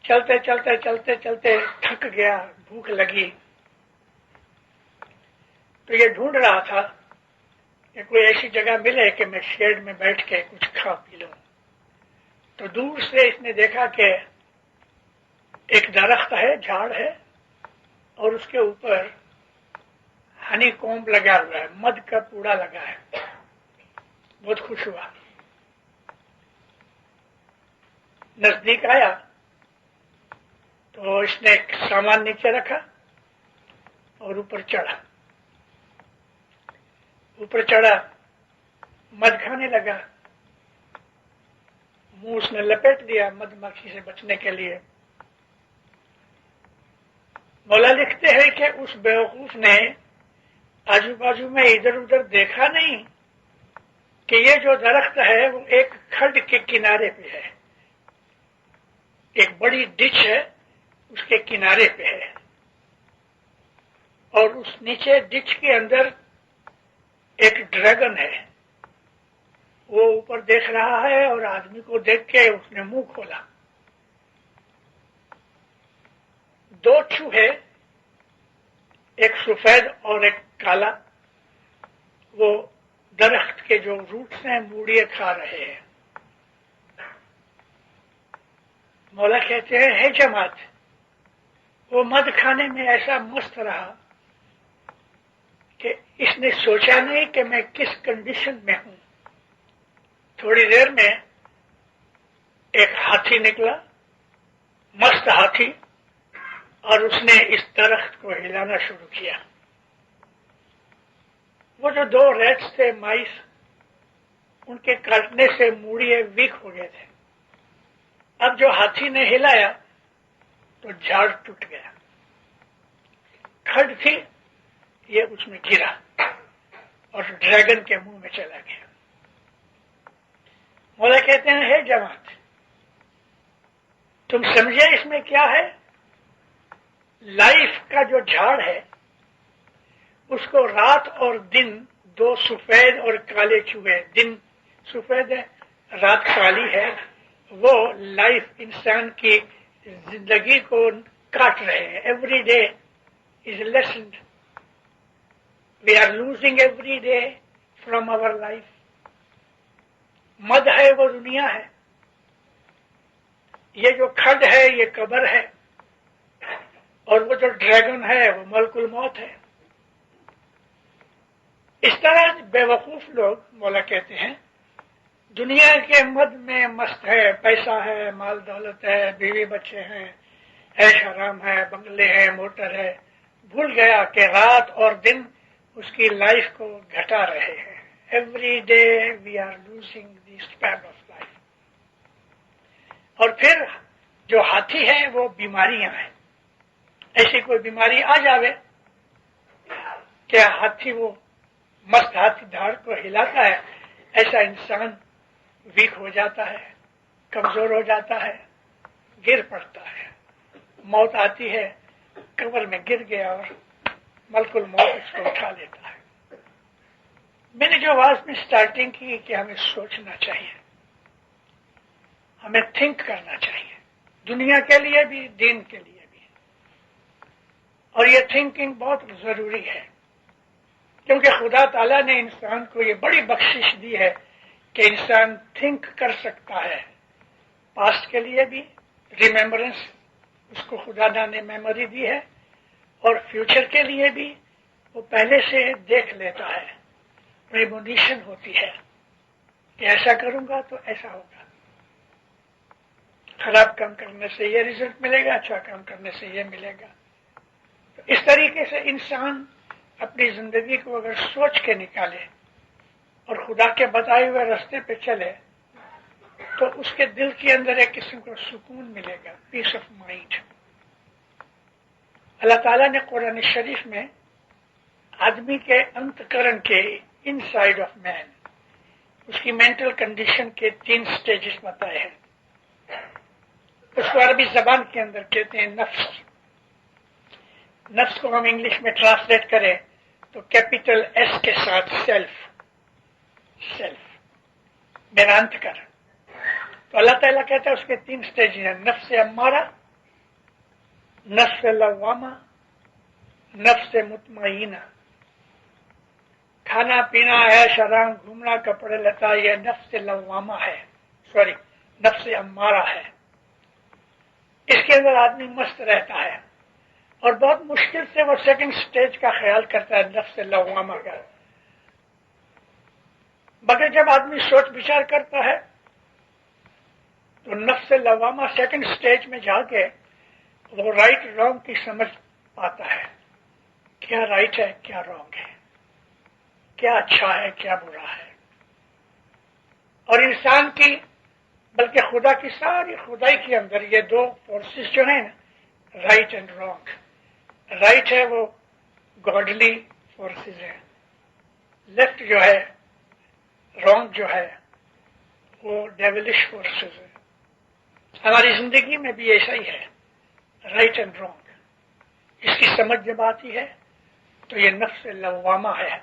چلتے چلتے چلتے چلتے تھک گیا، بھوک لگی، تو یہ ڈھونڈ رہا تھا کہ کوئی ایسی جگہ ملے کہ میں شیڈ میں بیٹھ کے کچھ کھا پی لوں. تو دور سے اس نے دیکھا کہ ایک درخت ہے، جھاڑ ہے، اور اس کے اوپر ہنی کومب لگا ہوا ہے، مد کا پوڑا لگا ہے. بہت خوش ہوا، نزدیک آیا تو اس نے ایک سامان نیچے رکھا اور اوپر چڑھا. اوپر چڑھا، مد کھانے لگا. منہ اس نے لپیٹ دیا مد مکھی سے بچنے کے لیے. مولا لکھتے ہیں کہ اس بیوقوف نے آجو بازو میں ادھر ادھر دیکھا نہیں کہ یہ جو درخت ہے وہ ایک کھڈ کے کنارے پہ ہے، ایک بڑی ڈچ ہے اس کے کنارے پہ ہے، اور اس نیچے ڈچ کے اندر ایک ڈریگن ہے. وہ اوپر دیکھ رہا ہے اور آدمی کو دیکھ کے اس نے منہ کھولا. دو چوہے، ایک سفید اور ایک کالا، وہ درخت کے جو روٹس ہیں موڑیے کھا رہے ہیں. مولا کہتے ہیں ہے جماعت، وہ مد کھانے میں ایسا مست رہا کہ اس نے سوچا نہیں کہ میں کس کنڈیشن میں ہوں. تھوڑی دیر میں ایک ہاتھی نکلا، مست ہاتھی، اور اس نے اس درخت کو ہلانا شروع کیا. وہ جو دو ریٹس تھے، مائس، ان کے کاٹنے سے موڑیے ویک ہو گئے تھے. اب جو ہاتھی نے ہلایا تو جھاڑ ٹوٹ گیا. کھڈ تھی، یہ اس میں گرا اور ڈریگن کے منہ میں چلا گیا. مولا کہتے ہیں ہے جماعت، تم سمجھے اس میں کیا ہے؟ لائف کا جو جھاڑ ہے اس کو رات اور دن دو سفید اور کالے چوہے، دن سفید ہے رات کالی ہے، وہ لائف انسان کی زندگی کو کاٹ رہے ہیں. Every day is lessened, we are losing every day from our life. مد ہے وہ دنیا ہے، یہ جو کھڈ ہے یہ قبر ہے، اور وہ جو ڈریگن ہے وہ ملک الموت ہے. اس طرح بے وقوف لوگ، مولا کہتے ہیں، دنیا کے مد میں مست ہے، پیسہ ہے، مال دولت ہے، بیوی بچے ہیں، عیش آرام ہے، بنگلے ہیں، موٹر ہے، بھول گیا کہ رات اور دن اس کی لائف کو گھٹا رہے ہیں. Every day we are losing the span of life. اور پھر جو ہاتھی ہے وہ بیماریاں ہیں. ایسی کوئی بیماری آ جاوے کہ ہاتھی، وہ مست ہاتھی دھاڑ کو ہلاتا ہے، ایسا انسان ویک ہو جاتا ہے، کمزور ہو جاتا ہے، گر پڑتا ہے. موت آتی ہے، قبر میں گر گیا اور ملک الموت اس کو اٹھا لیتا ہے. میں نے جو آواز میں سٹارٹنگ کی کہ ہمیں سوچنا چاہیے، ہمیں تھنک کرنا چاہیے، دنیا کے لیے بھی، دین کے لیے بھی. اور یہ تھنکنگ بہت ضروری ہے، کیونکہ خدا تعالیٰ نے انسان کو یہ بڑی بخشش دی ہے کہ انسان تھنک کر سکتا ہے. پاسٹ کے لیے بھی ریمیمبرنس اس کو خدا نے میموری دی ہے، اور فیوچر کے لیے بھی وہ پہلے سے دیکھ لیتا ہے، پریمونیشن ہوتی ہے کہ ایسا کروں گا تو ایسا ہوگا، خراب کام کرنے سے یہ رزلٹ ملے گا، اچھا کام کرنے سے یہ ملے گا۔ تو اس طریقے سے انسان اپنی زندگی کو اگر سوچ کے نکالے اور خدا کے بتائے ہوئے راستے پہ چلے تو اس کے دل کے اندر ایک قسم کا سکون ملے گا، پیس آف مائنڈ۔ اللہ تعالیٰ نے قرآن شریف میں آدمی کے انتکرن کے ان سائڈ آف مین، اس کی مینٹل کنڈیشن کے 3 سٹیجز بتائے ہیں۔ اس کو عربی زبان کے اندر کہتے ہیں نفس۔ نفس کو ہم انگلش میں ٹرانسلیٹ کریں تو کیپیٹل ایس کے ساتھ سیلف، میرا انتکرن۔ تو اللہ تعالیٰ کہتا ہے اس کے 3 سٹیج ہیں، نفس امارہ، نفس لوامہ، نفس مطمئنہ۔ کھانا پینا، عیش آرام، گھومنا، کپڑے لتا، یہ نفس لوامہ ہے، نفس امارہ ہے۔ اس کے اندر آدمی مست رہتا ہے اور بہت مشکل سے وہ 2nd سٹیج کا خیال کرتا ہے، نفس لوامہ کا۔ مگر جب آدمی سوچ بچار کرتا ہے تو نفس لوامہ 2nd سٹیج میں جا کے وہ رائٹ رانگ کی سمجھ پاتا ہے، کیا رائٹ ہے کیا رانگ ہے، کیا اچھا ہے کیا برا ہے۔ اور انسان کی بلکہ خدا کی ساری خدائی کے اندر یہ 2 فورسز جو ہیں نا، رائٹ اینڈ رانگ۔ رائٹ ہے وہ گاڈلی فورسز ہے، لیفٹ جو ہے، رانگ جو ہے وہ ڈیولش فورسز ہے۔ ہماری زندگی میں بھی ایسا ہی ہے، رائٹ اینڈ رانگ۔ اس کی سمجھ جب آتی ہے تو یہ نفس لوامہ ہے،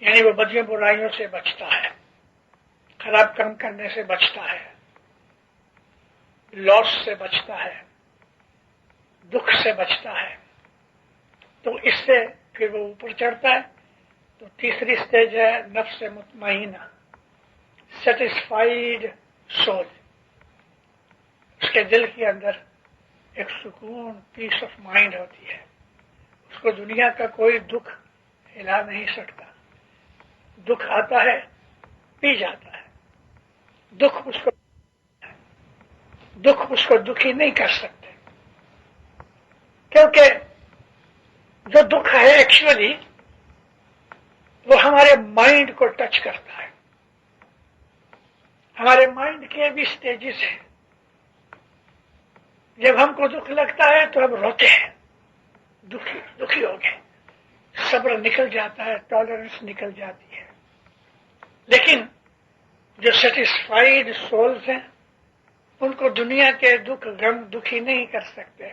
یعنی وہ بدیوں برائیوں سے بچتا ہے، خراب کام کرنے سے بچتا ہے، لاس سے بچتا ہے، دکھ سے بچتا ہے۔ تو اس سے پھر وہ اوپر چڑھتا ہے تو 3ری سٹیج ہے نفس مطمئنہ، سیٹسفائیڈ سول۔ اس کے دل کے اندر ایک سکون، پیس آف مائنڈ ہوتی ہے، اس کو دنیا کا کوئی دکھ ہلا نہیں سکتا۔ دکھ آتا ہے پی جاتا ہے، دکھ اس کو دکھی نہیں کر سکتے، کیونکہ جو دکھ ہے ایکچولی وہ ہمارے مائنڈ کو ٹچ کرتا ہے۔ ہمارے مائنڈ کے بھی سٹیجز ہیں۔ جب ہم کو دکھ لگتا ہے تو ہم روتے ہیں، دکھی ہو گئے، صبر نکل جاتا ہے، ٹالرنس نکل جاتی ہے۔ لیکن جو سیٹسفائیڈ سولز ہیں ان کو دنیا کے دکھ غم دکھی نہیں کر سکتے۔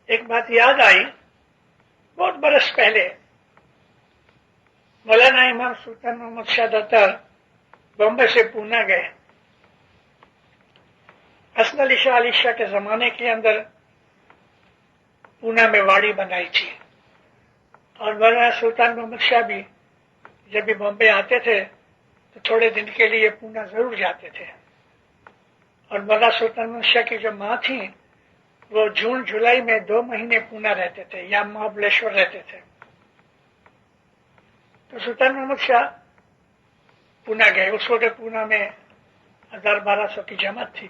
ایک بات یاد آئی، بہت برس پہلے مولانا امام سلطان محمد شاہ اتار بمبئی سے پونا گئے۔ حسن علی شاہ کے زمانے کے اندر پونا میں واڑی بنائی تھی، اور مولانا سلطان محمد شاہ بھی جب بھی بمبئی آتے تھے تو تھوڑے دن کے لیے پونا ضرور جاتے تھے۔ اور مولانا سلطان محمد شاہ کی جو ماں تھیں وہ جون جولائی میں 2 مہینے پونا رہتے تھے یا مہابلیشور رہتے تھے۔ تو سلطان محمد شاہ پونا گئے۔ اس وقت پونا میں 1200 کی جماعت تھی۔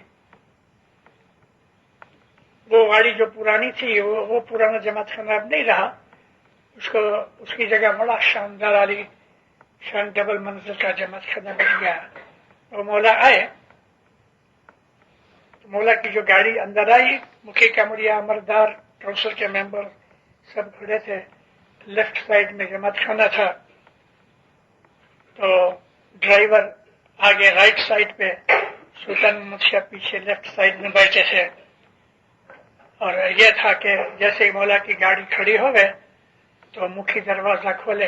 وہ گاڑی جو پرانی تھی وہ پرانا جماعت خانہ اب نہیں رہا، اس کی جگہ بڑا شاندار عالی شان ڈبل منزل کا جماعت خانہ بن گیا۔ وہ مولا آئے، مولا کی جو گاڑی اندر آئی، مکھی کمریا، امردار، کونسل کے ممبر سب کھڑے تھے۔ لیفٹ سائڈ میں جماعت خانہ تھا، تو ڈرائیور آگے رائٹ سائڈ پہ، سلطان محمد شاہ پیچھے لیفٹ سائڈ میں بیٹھے تھے۔ اور یہ تھا کہ جیسے مولا کی گاڑی کھڑی ہو گئے تو مکھی دروازہ کھولے،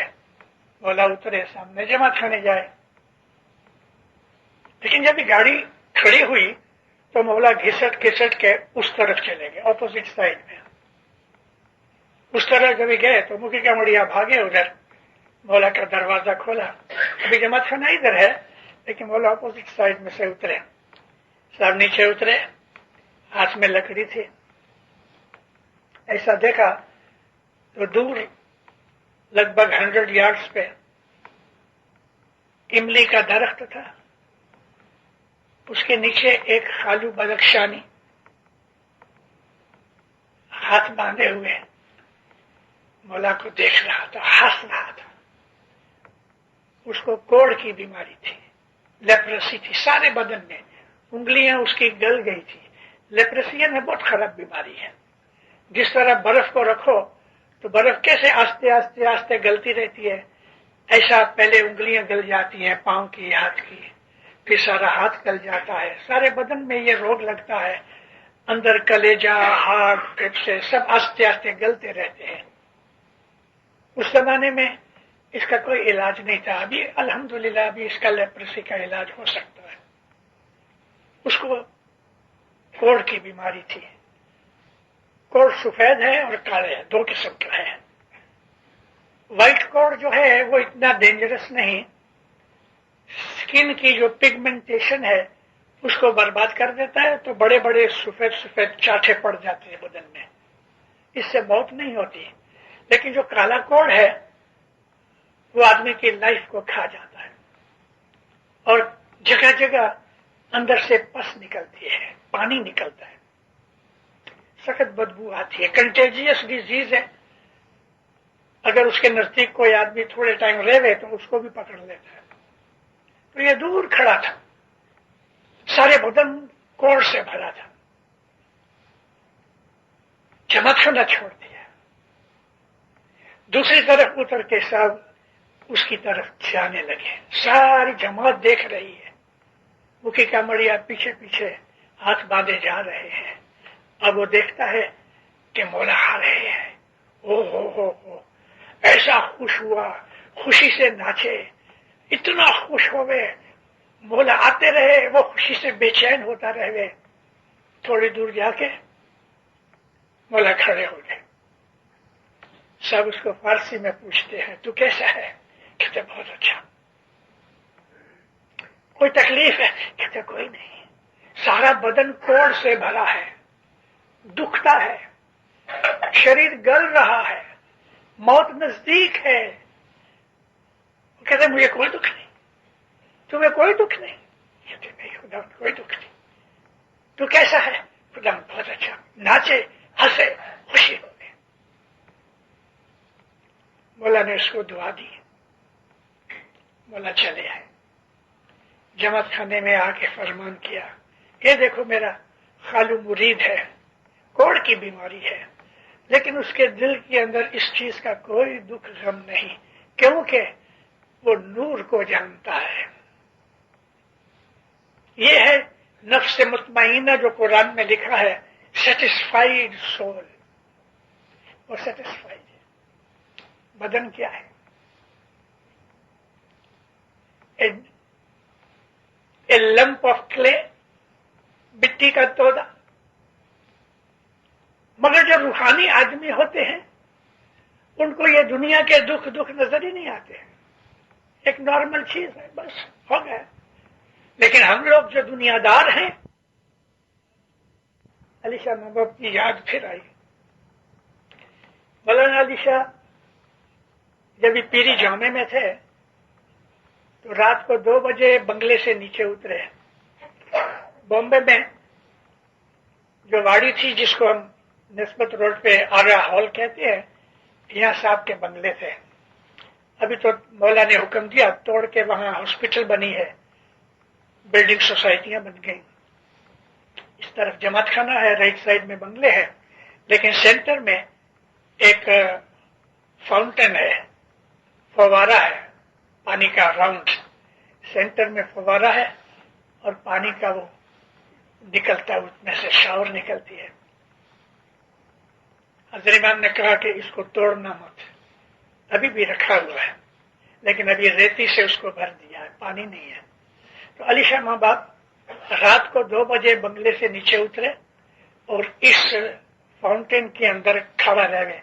مولا اترے، سامنے جماعت خانے جائے۔ لیکن جب یہ گاڑی کھڑی ہوئی تو مولا گھسٹ کے اس طرف چلے گئے، اپوزٹ سائڈ میں۔ اس طرف جب گئے تو مکھی کا مڑیا بھاگے ادھر، مولا کا دروازہ کھولا۔ ابھی جماعت خانہ ادھر ہے لیکن مولا اپوزٹ سائڈ میں سے اترے، سب نیچے اترے، ہاتھ میں لکڑی تھی۔ ایسا دیکھا تو دور لگ بھگ 100 یارڈز پہ املی کا درخت تھا، اس کے نیچے ایک خالو بدخشانی ہاتھ باندھے ہوئے مولا کو دیکھ رہا تھا، ہنس رہا تھا. اس کو کوڑ کی بیماری تھی، لیپرسی تھی سارے بدن میں، انگلیاں اس کی گل گئی تھی. لیپرسی میں بہت خراب بیماری ہے. جس طرح برف کو رکھو تو برف کیسے آستے آستے آستے گلتی رہتی ہے، ایسا پہلے انگلیاں گل جاتی ہیں پاؤں کی، ہاتھ کی، پھر سارا ہاتھ گل جاتا ہے. سارے بدن میں یہ روگ لگتا ہے، اندر کلیجا، ہارٹ، پھیپھڑے سب آستے آستے گلتے رہتے ہیں. اس زمانے میں اس کا کوئی علاج نہیں تھا. ابھی الحمدللہ ابھی اس کا لیپرسی کا علاج ہو سکتا ہے. اس کو کوڑ کی بیماری تھی. کوڑ سفید ہے اور کالے ہے، دو قسم کا ہے. وائٹ کوڑ جو ہے وہ اتنا ڈینجرس نہیں، اسکن کی جو پگمنٹیشن ہے اس کو برباد کر دیتا ہے، تو بڑے بڑے سفید سفید چاٹھے پڑ جاتے ہیں بدن میں، اس سے موت نہیں ہوتی. لیکن جو کالا کوڑ ہے وہ آدمی کی لائف کو کھا جاتا ہے اور جگہ جگہ اندر سے پس نکلتی ہے، پانی نکلتا ہے، سخت بدبو آتی ہے. کنٹیجیس ڈیزیز ہے، اگر اس کے نزدیک کوئی آدمی تھوڑے ٹائم رہے تو اس کو بھی پکڑ لیتا ہے. تو یہ دور کھڑا تھا، سارے بدن کوڑ سے بھرا تھا، چمکنا چھوڑ دیا. دوسری طرف اتر کے سب اس کی طرف جانے لگے. ساری جماعت دیکھ رہی ہے، وہ کی کمڑیا پیچھے پیچھے ہاتھ باندھے جا رہے ہیں. اب وہ دیکھتا ہے کہ مولا آ رہے ہیں. او ہو ایسا خوش ہوا، خوشی سے ناچے، اتنا خوش ہوئے. مولا آتے رہے، وہ خوشی سے بے چین ہوتا رہے. تھوڑی دور جا کے مولا کھڑے ہو گئے. سب اس کو فارسی میں پوچھتے ہیں تو کیسا ہے؟ کہتے بہت اچھا. کوئی تکلیف ہے؟ کہتے کوئی نہیں. سارا بدن کوڑ سے بھرا ہے، دکھتا ہے، شریر گل رہا ہے، موت نزدیک ہے. کہتے مجھے کوئی دکھ نہیں. تمہیں کوئی دکھ نہیں؟ کہتے نہیں خدا کوئی دکھ نہیں. تو کیسا ہے؟ خدا بہت اچھا. ناچے، ہنسے، خوشی ہو گئے. مولا نے اس کو دعا دی. مولا چلے آئے. جماعت خانے میں آ کے فرمان کیا، یہ دیکھو میرا خالو مرید ہے، کوڑ کی بیماری ہے، لیکن اس کے دل کے اندر اس چیز کا کوئی دکھ غم نہیں، کیونکہ وہ نور کو جانتا ہے. یہ ہے نفس مطمئنہ جو قرآن میں لکھا ہے، سیٹسفائیڈ سول. وہ سیٹسفائیڈ ہے. بدن کیا ہے؟ اے لمپ آف کلے، مٹی کا تودا. مگر جو روحانی آدمی ہوتے ہیں ان کو یہ دنیا کے دکھ نظر ہی نہیں آتے. ایک نارمل چیز ہے، بس ہو گیا. لیکن ہم لوگ جو دنیا دار ہیں، علی شاہ محبوب کی یاد پھر آئی. مولانا علی شاہ جب یہ پیری جامع میں تھے تو رات کو 2 بجے بنگلے سے نیچے اترے. بامبے میں جو واڑی تھی جس کو ہم نسبت روڈ پہ آگرہ ہال کہتے ہیں، یہاں صاحب کے بنگلے تھے. ابھی تو مولا نے حکم دیا توڑ کے وہاں ہاسپٹل بنی ہے، بلڈنگ سوسائٹیاں بن گئی. اس طرف جماعت خانہ ہے، رائٹ سائڈ میں بنگلے ہے، لیکن سینٹر میں ایک فاؤنٹین ہے، فوارہ ہے پانی کا راؤنڈ. سینٹر میں فوارہ ہے اور پانی کا وہ نکلتا ہے، اس میں سے شاور نکلتی ہے. حضرت امام نے کہا کہ اس کو توڑنا مت، ابھی بھی رکھا ہوا ہے، لیکن ابھی ریتی سے اس کو بھر دیا ہے، پانی نہیں ہے. تو علی شاہ ماں باپ رات کو 2 بجے بنگلے سے نیچے اترے اور اس فاؤنٹین کے اندر کھڑا رہ گئے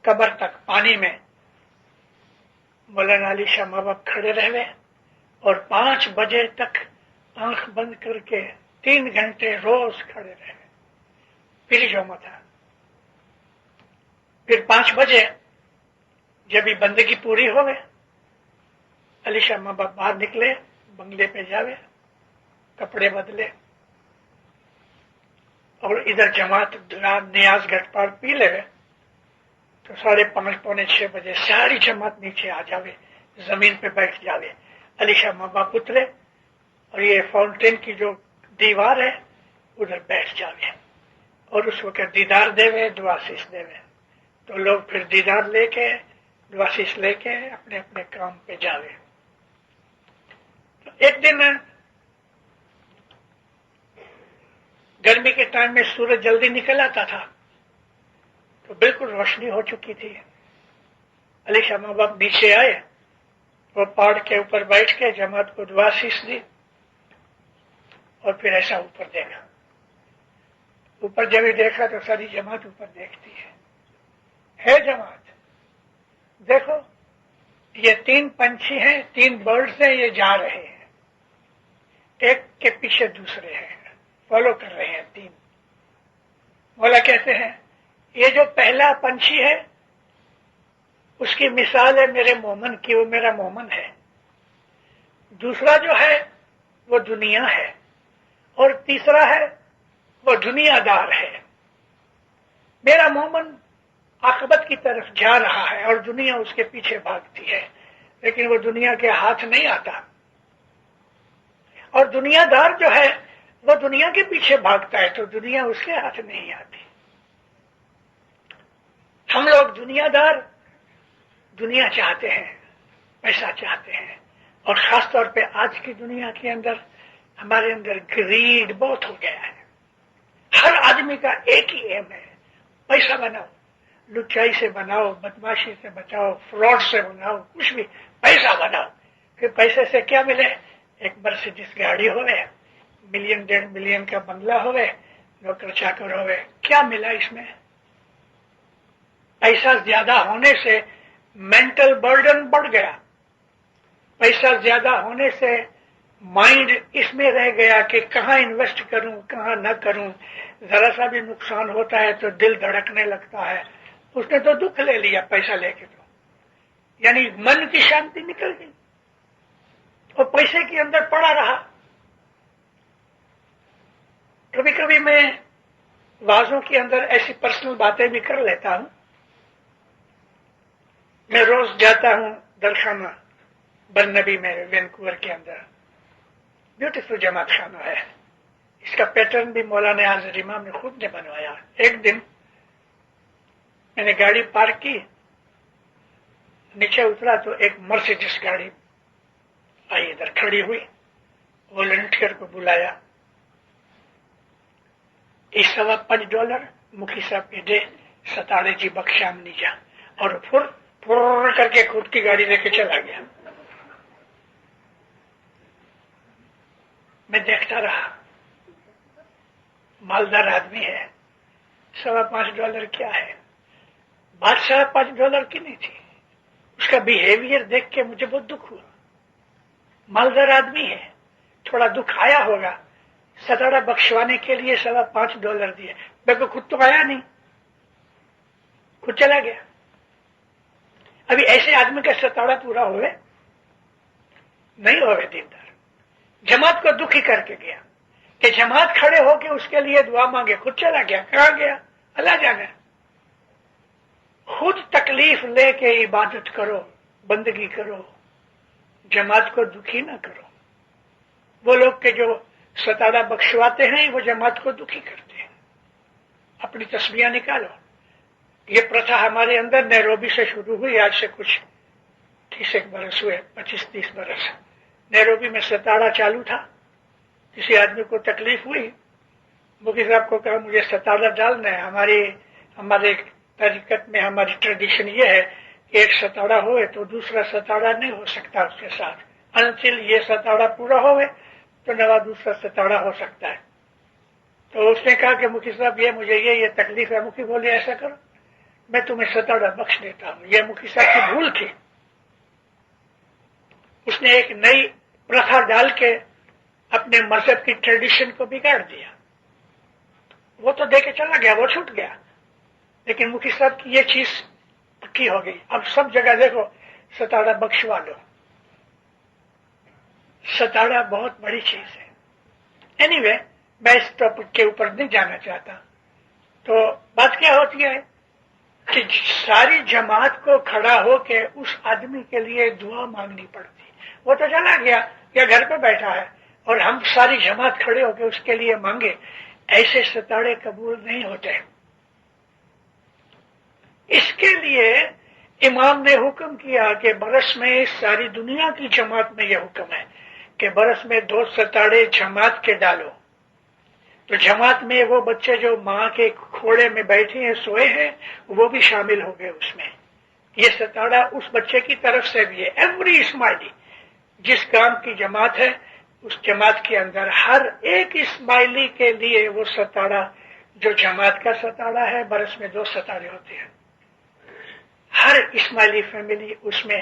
قبر تک پانی میں. مولانا علی شاہ ماں باپ کھڑے رہ گئے اور 5 بجے تک آنکھ بند کر کے 3 گھنٹے روز کھڑے رہ گئے. پھر جمعہ تھا. پھر 5 بجے جب یہ بندگی پوری ہوئے علی شاہ ماں باپ باہر نکلے، بنگلے پہ جاوے، کپڑے بدلے اور ادھر جماعت نیاز گھٹ پار پی لے، تو 5:30 پونے 6 بجے ساری جماعت نیچے آ جاوے، زمین پہ بیٹھ جاوے۔ علی شاہ ماں باپ اترے اور یہ فاؤنٹین کی جو دیوار ہے ادھر بیٹھ جاوے اور اس وقت دیدار دے، دعا شیش دے۔ تو لوگ پھر دیدار لے کے، دعا شیش لے کے اپنے اپنے کام پہ جاوے۔ تو ایک دن گرمی کے ٹائم میں سورج جلدی نکل آتا تھا، تو بالکل روشنی ہو چکی تھی۔ علی شاہ ماں باپ نیچے آئے، وہ پہاڑ کے اوپر بیٹھ کے جماعت کو دعا شیش دی اور پھر ایسا اوپر دیکھا۔ اوپر جب ہی دیکھا تو ساری جماعت اوپر دیکھتی ہے جماعت دیکھو، یہ 3 پنچھی ہیں، 3 برڈز ہیں، یہ جا رہے ہیں، ایک کے پیچھے دوسرے ہیں، فالو کر رہے ہیں 3۔ مولا کہتے ہیں یہ جو پہلا پنچھی ہے اس کی مثال ہے میرے مومن کی، وہ میرا مومن ہے۔ دوسرا جو ہے وہ دنیا ہے، اور تیسرا ہے وہ دنیا دار ہے۔ میرا مومن عاقبت کی طرف جا رہا ہے اور دنیا اس کے پیچھے بھاگتی ہے، لیکن وہ دنیا کے ہاتھ نہیں آتا، اور دنیا دار جو ہے وہ دنیا کے پیچھے بھاگتا ہے تو دنیا اس کے ہاتھ نہیں آتی۔ ہم لوگ دنیا دار دنیا چاہتے ہیں، پیسہ چاہتے ہیں، اور خاص طور پہ آج کی دنیا کے اندر ہمارے اندر گریڈ بہت ہو گیا ہے۔ ہر آدمی کا ایک ہی ایم ہے، پیسہ بناؤ، لچائی سے بناؤ، بدماشی سے بچاؤ، فراڈ سے بناؤ، کچھ بھی پیسہ بناؤ۔ پھر پیسے سے کیا ملے؟ ایک مرسیڈیز گاڑی ہوئے، 1 1.5 ملین کا بنگلہ ہوئے، نوکر چاکر ہوئے، کیا ملا اس میں؟ پیسہ زیادہ ہونے سے مینٹل برڈن بڑھ گیا، پیسہ زیادہ ہونے سے مائنڈ اس میں رہ گیا کہ کہاں انویسٹ کروں کہاں نہ کروں، ذرا سا بھی نقصان ہوتا ہے تو دل دھڑکنے لگتا ہے۔ اس نے تو دکھ لے لیا پیسہ لے کے، تو یعنی من کی شانتی نکل گئی اور پیسے کے اندر پڑا رہا۔ کبھی کبھی میں وعظوں کے اندر ایسی پرسنل باتیں بھی کر لیتا ہوں۔ میں روز جاتا ہوں درخانہ برنبی میں، وینکوور کے اندر، بیوٹیفل جماعت خانہ ہے۔ اس کا پیٹرن بھی مولانا حاضر امام نے خود نے بنوایا۔ ایک دن میں نے گاڑی پارک کی، نیچے اترا تو ایک مرسیڈیز گاڑی آئی، ادھر کھڑی ہوئی، والنٹیئر کو بلایا، $5.25 مکھی صاحب کے دے، ستاڑے جی بخشام نیجا، اور پھر کر کے خود کی گاڑی لے کے چلا گیا۔ میں دیکھتا رہا، مالدار آدمی ہے، $5.25 کیا ہے؟ بات $5.25 کی نہیں تھی، اس کا بیہیویئر دیکھ کے مجھے بہت دکھ ہوا۔ مالدار آدمی ہے، تھوڑا دکھ آیا ہوگا، ستاڑا بخشوانے کے لیے $5.25 دیے، میرے کو خود تو آیا نہیں، خود چلا گیا۔ ابھی ایسے آدمی کا ستاڑا پورا ہوئے نہیں ہوئے دیندار، جماعت کو دکھی کر کے گیا کہ جماعت کھڑے ہو کے اس کے لیے دعا مانگے، خود چلا گیا۔ کہاں گیا؟ اللہ جانا۔ خود تکلیف لے کے عبادت کرو، بندگی کرو، جماعت کو دکھی نہ کرو۔ وہ لوگ کہ جو ستاڑا بخشواتے ہیں وہ جماعت کو دکھی کرتے ہیں۔ اپنی تسبیحاں نکالو۔ یہ پرتھا ہمارے اندر نیروبی سے شروع ہوئی، آج سے کچھ 30 برس ہوئے، 25-30 برس۔ نیروبی میں ستاڑا چالو تھا، کسی آدمی کو تکلیف ہوئی، مفتی صاحب کو کہا مجھے ستاڑا ڈالنا ہے۔ ہمارے طریقت میں ہماری ٹریڈیشن یہ ہے کہ ایک ستاڑا ہوئے تو دوسرا ستاڑا نہیں ہو سکتا اس کے ساتھ، انٹل یہ ستاڑا پورا ہوئے تو نوا دوسرا ستاڑا ہو سکتا ہے۔ تو اس نے کہا کہ مفتی صاحب مجھے یہ تکلیف ہے۔ مفتی بولے ایسا کرو، میں تمہیں ستاڑا بخش دیتا ہوں۔ یہ مفتی صاحب کی بھول تھی، اس نے ایک نئی پرتھا ڈال کے اپنے مذہب کی ٹریڈیشن کو بگاڑ دیا۔ وہ تو دے کے چلا گیا، وہ چھوٹ گیا، لیکن مفتی صاحب کی یہ چیز پکی ہو گئی. اب سب جگہ دیکھو ستاڑا بخشوا لو. ستاڑا بہت بڑی چیز ہے. اینی وے میں اس ٹاپک کے اوپر نہیں جانا چاہتا. تو بات کیا ہوتی ہے کہ ساری جماعت کو کھڑا ہو کے اس آدمی کے لیے دعا مانگنی پڑتی. وہ تو چلا گیا یا گھر پہ بیٹھا ہے اور ہم ساری جماعت کھڑے ہو کے اس کے لیے مانگے. ایسے ستاڑے قبول نہیں ہوتے. اس کے لیے امام نے حکم کیا کہ برس میں ساری دنیا کی جماعت میں یہ حکم ہے کہ برس میں 2 ستاڑے جماعت کے ڈالو. تو جماعت میں وہ بچے جو ماں کے کھوڑے میں بیٹھے ہیں سوئے ہیں وہ بھی شامل ہو گئے اس میں. یہ ستاڑا اس بچے کی طرف سے بھی ہے. ایوری اسماعیلی جس کام کی جماعت ہے اس جماعت کے اندر ہر ایک اسماعیلی کے لیے وہ ستاڑا جو جماعت کا ستاڑا ہے. برس میں 2 ستاڑے ہوتے ہیں. ہر اسماعیلی فیملی اس میں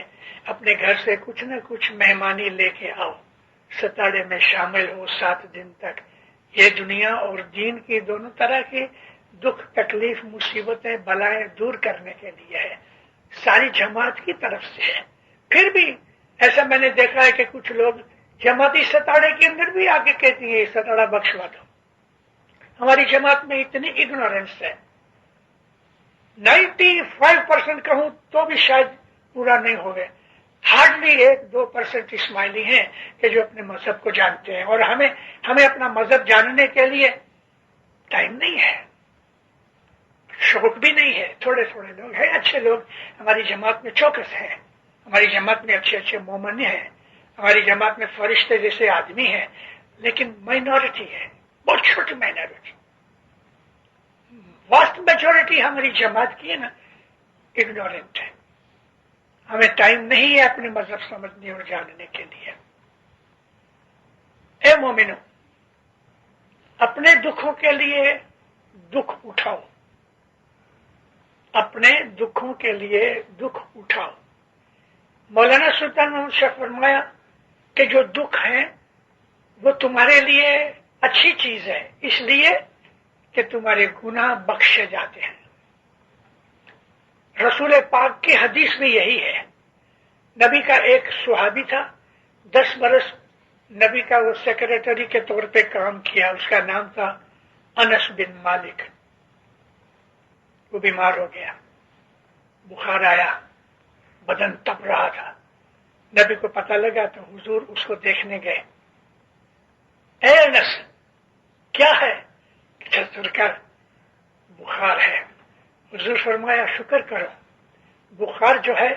اپنے گھر سے کچھ نہ کچھ مہمانی لے کے آؤ, ستاڑے میں شامل ہو 7 دن تک. یہ دنیا اور دین کی دونوں طرح کی دکھ تکلیف مصیبتیں بلائیں دور کرنے کے لیے ہے. ساری جماعت کی طرف سے ہے. پھر بھی ایسا میں نے دیکھا ہے کہ کچھ لوگ جماعتی ستاڑے کے اندر بھی آ کے کہتی ہیں ستاڑا بخشوا دو. ہماری جماعت میں اتنی اگنورینس ہے, 95% کہوں تو بھی شاید پورا نہیں ہو گئے. ہارڈلی 1-2% اسماعیلی ہیں کہ جو اپنے مذہب کو جانتے ہیں, اور ہمیں اپنا مذہب جاننے کے لیے ٹائم نہیں ہے, شوق بھی نہیں ہے. تھوڑے تھوڑے لوگ ہیں, اچھے لوگ ہماری جماعت میں چوکس ہیں, ہماری جماعت میں اچھے اچھے مومن ہیں, ہماری جماعت میں فرشتے جیسے آدمی ہیں, لیکن مائنورٹی ہے, بہت چھوٹی مائنورٹی. واسٹ میجورٹی ہماری جماعت کی ہے نا اگنورینٹ ہے. ہمیں ٹائم نہیں ہے اپنے مذہب سمجھنے اور جاننے کے لیے. اے مومنو, اپنے دکھوں کے لیے دکھ اٹھاؤ, اپنے دکھوں کے لیے دکھ اٹھاؤ. مولانا سلطان محمد شاہ فرمایا کہ جو دکھ ہیں وہ تمہارے لیے اچھی چیز ہے, اس لیے کہ تمہارے گناہ بخشے جاتے ہیں. رسول پاک کی حدیث میں یہی ہے. نبی کا ایک صحابی تھا, 10 برس نبی کا وہ سیکریٹری کے طور پہ کام کیا. اس کا نام تھا انس بن مالک. وہ بیمار ہو گیا, بخار آیا, بدن تپ رہا تھا. نبی کو پتہ لگا تو حضور اس کو دیکھنے گئے. اے انس, کیا ہے؟ سرکار بخار ہے. حضور فرمایا شکر کرو, بخار جو ہے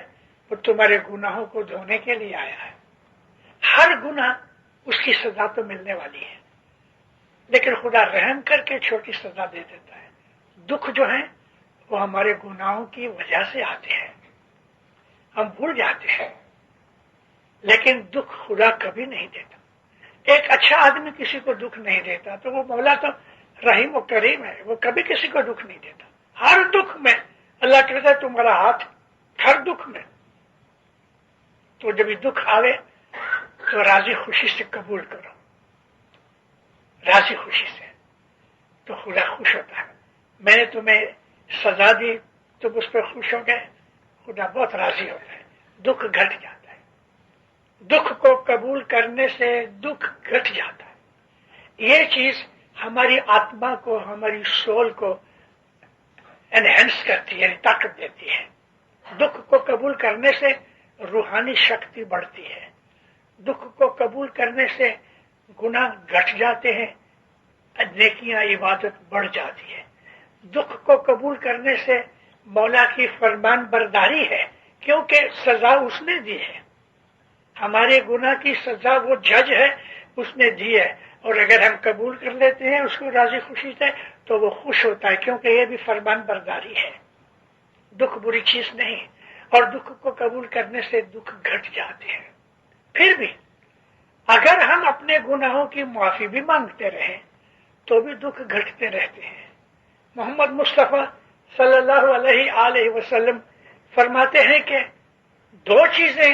وہ تمہارے گناہوں کو دھونے کے لیے آیا ہے. ہر گناہ اس کی سزا تو ملنے والی ہے, لیکن خدا رحم کر کے چھوٹی سزا دے دیتا ہے. دکھ جو ہیں وہ ہمارے گناہوں کی وجہ سے آتے ہیں, ہم بھول جاتے ہیں, لیکن دکھ خدا کبھی نہیں دیتا. ایک اچھا آدمی کسی کو دکھ نہیں دیتا, تو وہ مولا تو رحیم و کریم ہے, وہ کبھی کسی کو دکھ نہیں دیتا. ہر دکھ میں اللہ کہتا ہے تمہارا ہاتھ, ہر دکھ میں. تو جب یہ دکھ آوے تو راضی خوشی سے قبول کرو, راضی خوشی سے, تو خدا خوش ہوتا ہے. میں نے تمہیں سزا دی, تم اس پہ خوش ہو گئے, خدا بہت راضی ہوتا ہے. دکھ گھٹ جاتا ہے. دکھ کو قبول کرنے سے دکھ گھٹ جاتا ہے. یہ چیز ہماری آتما کو, ہماری سول کو انہینس کرتی ہے, طاقت دیتی ہے. دکھ کو قبول کرنے سے روحانی شکتی بڑھتی ہے. دکھ کو قبول کرنے سے گناہ گھٹ جاتے ہیں, نیکیاں عبادت بڑھ جاتی ہے. دکھ کو قبول کرنے سے مولا کی فرمان برداری ہے, کیونکہ سزا اس نے دی ہے. ہمارے گناہ کی سزا وہ جج ہے, اس نے دی ہے, اور اگر ہم قبول کر لیتے ہیں اس کو راضی خوشی سے تو وہ خوش ہوتا ہے, کیونکہ یہ بھی فرمان برداری ہے. دکھ بری چیز نہیں, اور دکھ کو قبول کرنے سے دکھ گھٹ جاتے ہیں. پھر بھی اگر ہم اپنے گناہوں کی معافی بھی مانگتے رہیں تو بھی دکھ گھٹتے رہتے ہیں. محمد مصطفیٰ صلی اللہ علیہ وسلم فرماتے ہیں کہ 2 چیزیں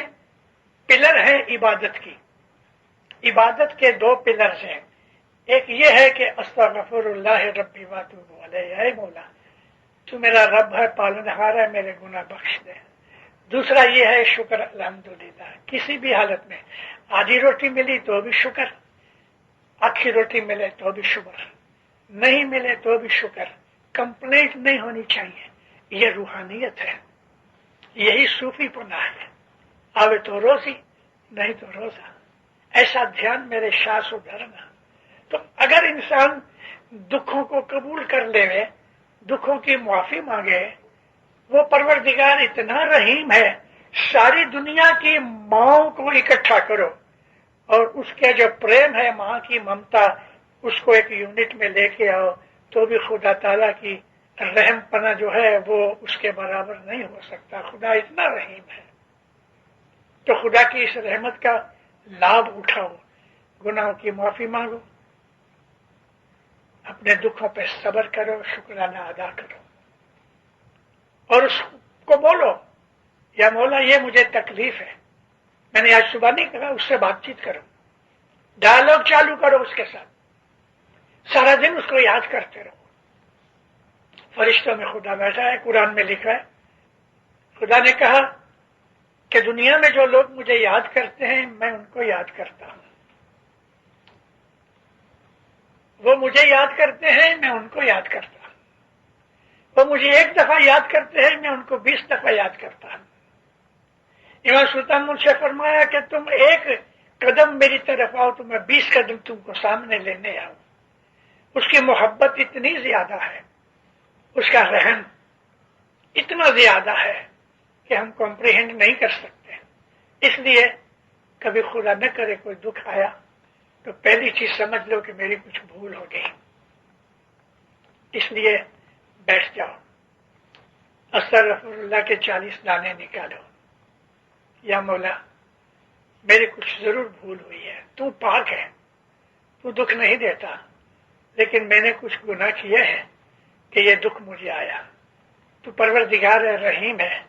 پلر ہیں عبادت کی. عبادت کے 2 پلرز ہیں. ایک یہ ہے کہ استغفر اللہ ربی واتوب علیہ, اے مولا تو میرا رب ہے، پالنہار ہے، میرے گناہ بخش دے۔ دوسرا یہ ہے شکر الحمدللہ، کسی بھی حالت میں آدھی روٹی ملی تو بھی شکر، آکھی روٹی ملے تو بھی شکر، نہیں ملے تو بھی شکر، کمپلینٹ نہیں ہونی چاہیے۔ یہ روحانیت ہے، یہی صوفی پنا ہے۔ آوے تو روزی، نہیں تو روزہ، ایسا دھیان میرے شاہ سو دھرنا۔ تو اگر انسان دکھوں کو قبول کر لے، دکھوں کی معافی مانگے، وہ پروردگار اتنا رحیم ہے، ساری دنیا کی ماؤں کو اکٹھا کرو اور اس کے جو پریم ہے، ماں کی ممتا، اس کو ایک یونٹ میں لے کے آؤ تو بھی خدا تعالیٰ کی رحم پنا جو ہے وہ اس کے برابر نہیں ہو سکتا۔ خدا اتنا رحیم ہے، تو خدا کی اس رحمت کا لابھ اٹھاؤ، گناہوں کی معافی مانگو، اپنے دکھوں پہ صبر کرو، شکرانہ ادا کرو، اور اس کو بولو یا مولا یہ مجھے تکلیف ہے، میں نے آج صبح نہیں کہا، اس سے بات چیت کرو، ڈائلاگ چالو کرو اس کے ساتھ، سارا دن اس کو یاد کرتے رہو۔ فرشتوں میں خدا بیٹھا ہے، قرآن میں لکھا ہے، خدا نے کہا کہ دنیا میں جو لوگ مجھے یاد کرتے ہیں میں ان کو یاد کرتا ہوں، وہ مجھے یاد کرتے ہیں میں ان کو یاد کرتا ہوں، وہ مجھے ایک دفعہ یاد کرتے ہیں میں ان کو 20 دفعہ یاد کرتا ہوں۔ امام سلطان ملک سے فرمایا کہ تم ایک قدم میری طرف آؤ تو میں 20 قدم تم کو سامنے لینے آؤں۔ اس کی محبت اتنی زیادہ ہے، اس کا رحم اتنا زیادہ ہے کہ ہم کمپریہنڈ نہیں کر سکتے۔ اس لیے کبھی خدا نہ کرے کوئی دکھ آیا تو پہلی چیز سمجھ لو کہ میری کچھ بھول ہو گئی، اس لیے بیٹھ جاؤ، استغفر اللہ کے 40 دانے نکالو، یا مولا میری کچھ ضرور بھول ہوئی ہے، تو پاک ہے، تو دکھ نہیں دیتا، لیکن میں نے کچھ گناہ کیے ہیں کہ یہ دکھ مجھے آیا، تو پروردگار ہے، رحیم ہے،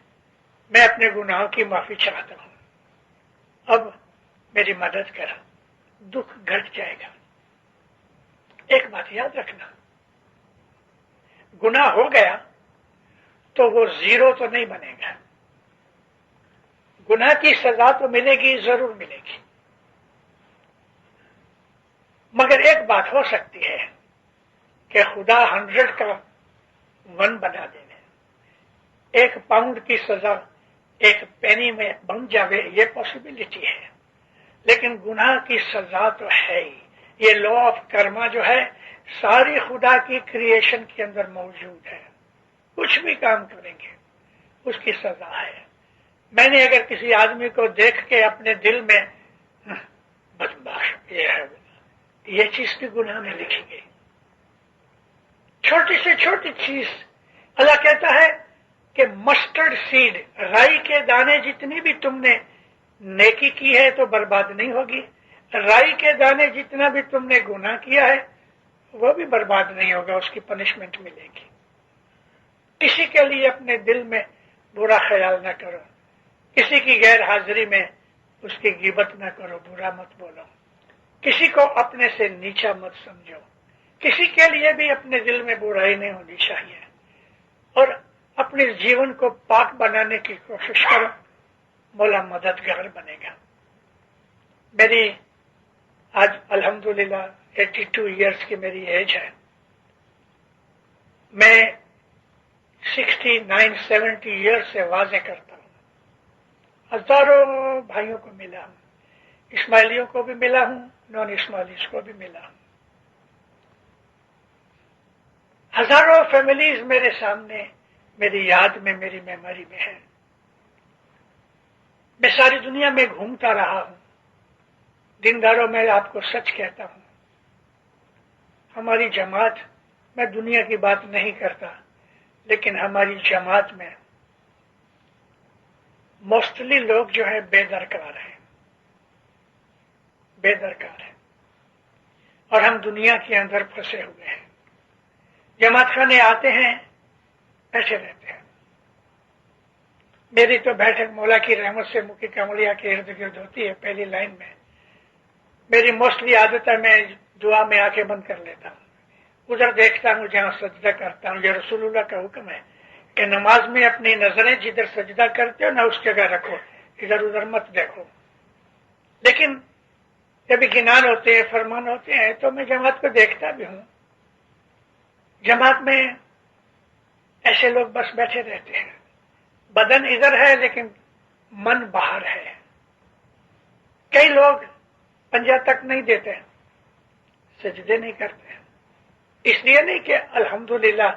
میں اپنے گناہوں کی معافی چاہتا ہوں، اب میری مدد کر، دکھ گھٹ جائے گا۔ ایک بات یاد رکھنا، گناہ ہو گیا تو وہ زیرو تو نہیں بنے گا، گناہ کی سزا تو ملے گی، ضرور ملے گی، مگر ایک بات ہو سکتی ہے کہ خدا 100 کا 1 بنا دے، 1 پاؤنڈ کی سزا 1 پینی میں بن جاوے، یہ پاسبلٹی ہے، لیکن گناہ کی سزا تو ہے ہی۔ یہ لا آف کرما جو ہے ساری خدا کی کریشن کے اندر موجود ہے، کچھ بھی کام کریں گے اس کی سزا ہے۔ میں نے اگر کسی آدمی کو دیکھ کے اپنے دل میں بدماش یہ ہے، یہ چیز بھی گناہ میں لکھی گئی، چھوٹی سے چھوٹی چیز۔ اللہ کہتا ہے کہ مسٹرڈ سیڈ، رائی کے دانے جتنی بھی تم نے نیکی کی ہے تو برباد نہیں ہوگی، رائی کے دانے جتنا بھی تم نے گناہ کیا ہے وہ بھی برباد نہیں ہوگا، اس کی پنشمنٹ ملے گی۔ کسی کے لیے اپنے دل میں برا خیال نہ کرو، کسی کی غیر حاضری میں اس کی غیبت نہ کرو، برا مت بولو، کسی کو اپنے سے نیچا مت سمجھو، کسی کے لیے بھی اپنے دل میں برائی نہیں ہونی چاہیے، اور اپنے جیون کو پاک بنانے کی کوشش کرو، مولا مددگار بنے گا۔ میری آج الحمدللہ 82 ایئرس کی میری ایج ہے، میں 69-70 ایئرس سے واضح کرتا ہوں، ہزاروں بھائیوں کو ملا ہوں، اسماعیلیوں کو بھی ملا ہوں، نان اسماعیلیز کو بھی ملا ہوں، ہزاروں فیملیز میرے سامنے، میری یاد میں، میری میموری میں ہے۔ میں ساری دنیا میں گھومتا رہا ہوں، دینداروں میں آپ کو سچ کہتا ہوں، ہماری جماعت، میں دنیا کی بات نہیں کرتا، لیکن ہماری جماعت میں موسٹلی لوگ جو ہیں بے درکار ہیں، بے درکار ہیں، اور ہم دنیا کے اندر پھنسے ہوئے ہیں، جماعت خانے آتے ہیں، بیٹھے رہتے ہیں۔ میری تو بیٹھک مولا کی رحمت سے مکی کملیا کے ارد گرد ہوتی ہے، پہلی لائن میں۔ میری موسٹلی عادت ہے میں دعا میں آنکھیں بند کر لیتا ہوں، ادھر دیکھتا ہوں جہاں سجدہ کرتا ہوں. یہ رسول اللہ کا حکم ہے کہ نماز میں اپنی نظریں جدھر سجدہ کرتے ہو نہ اس جگہ رکھو، ادھر ادھر مت دیکھو. لیکن جب گنان ہوتے ہیں، فرمان ہوتے ہیں، تو میں جماعت کو دیکھتا بھی ہوں. جماعت میں ایسے لوگ بس بیٹھے رہتے ہیں، بدن ادھر ہے لیکن من باہر ہے. کئی لوگ پنجہ تک نہیں دیتے، سجدے نہیں کرتے. اس لیے نہیں کہ الحمدللہ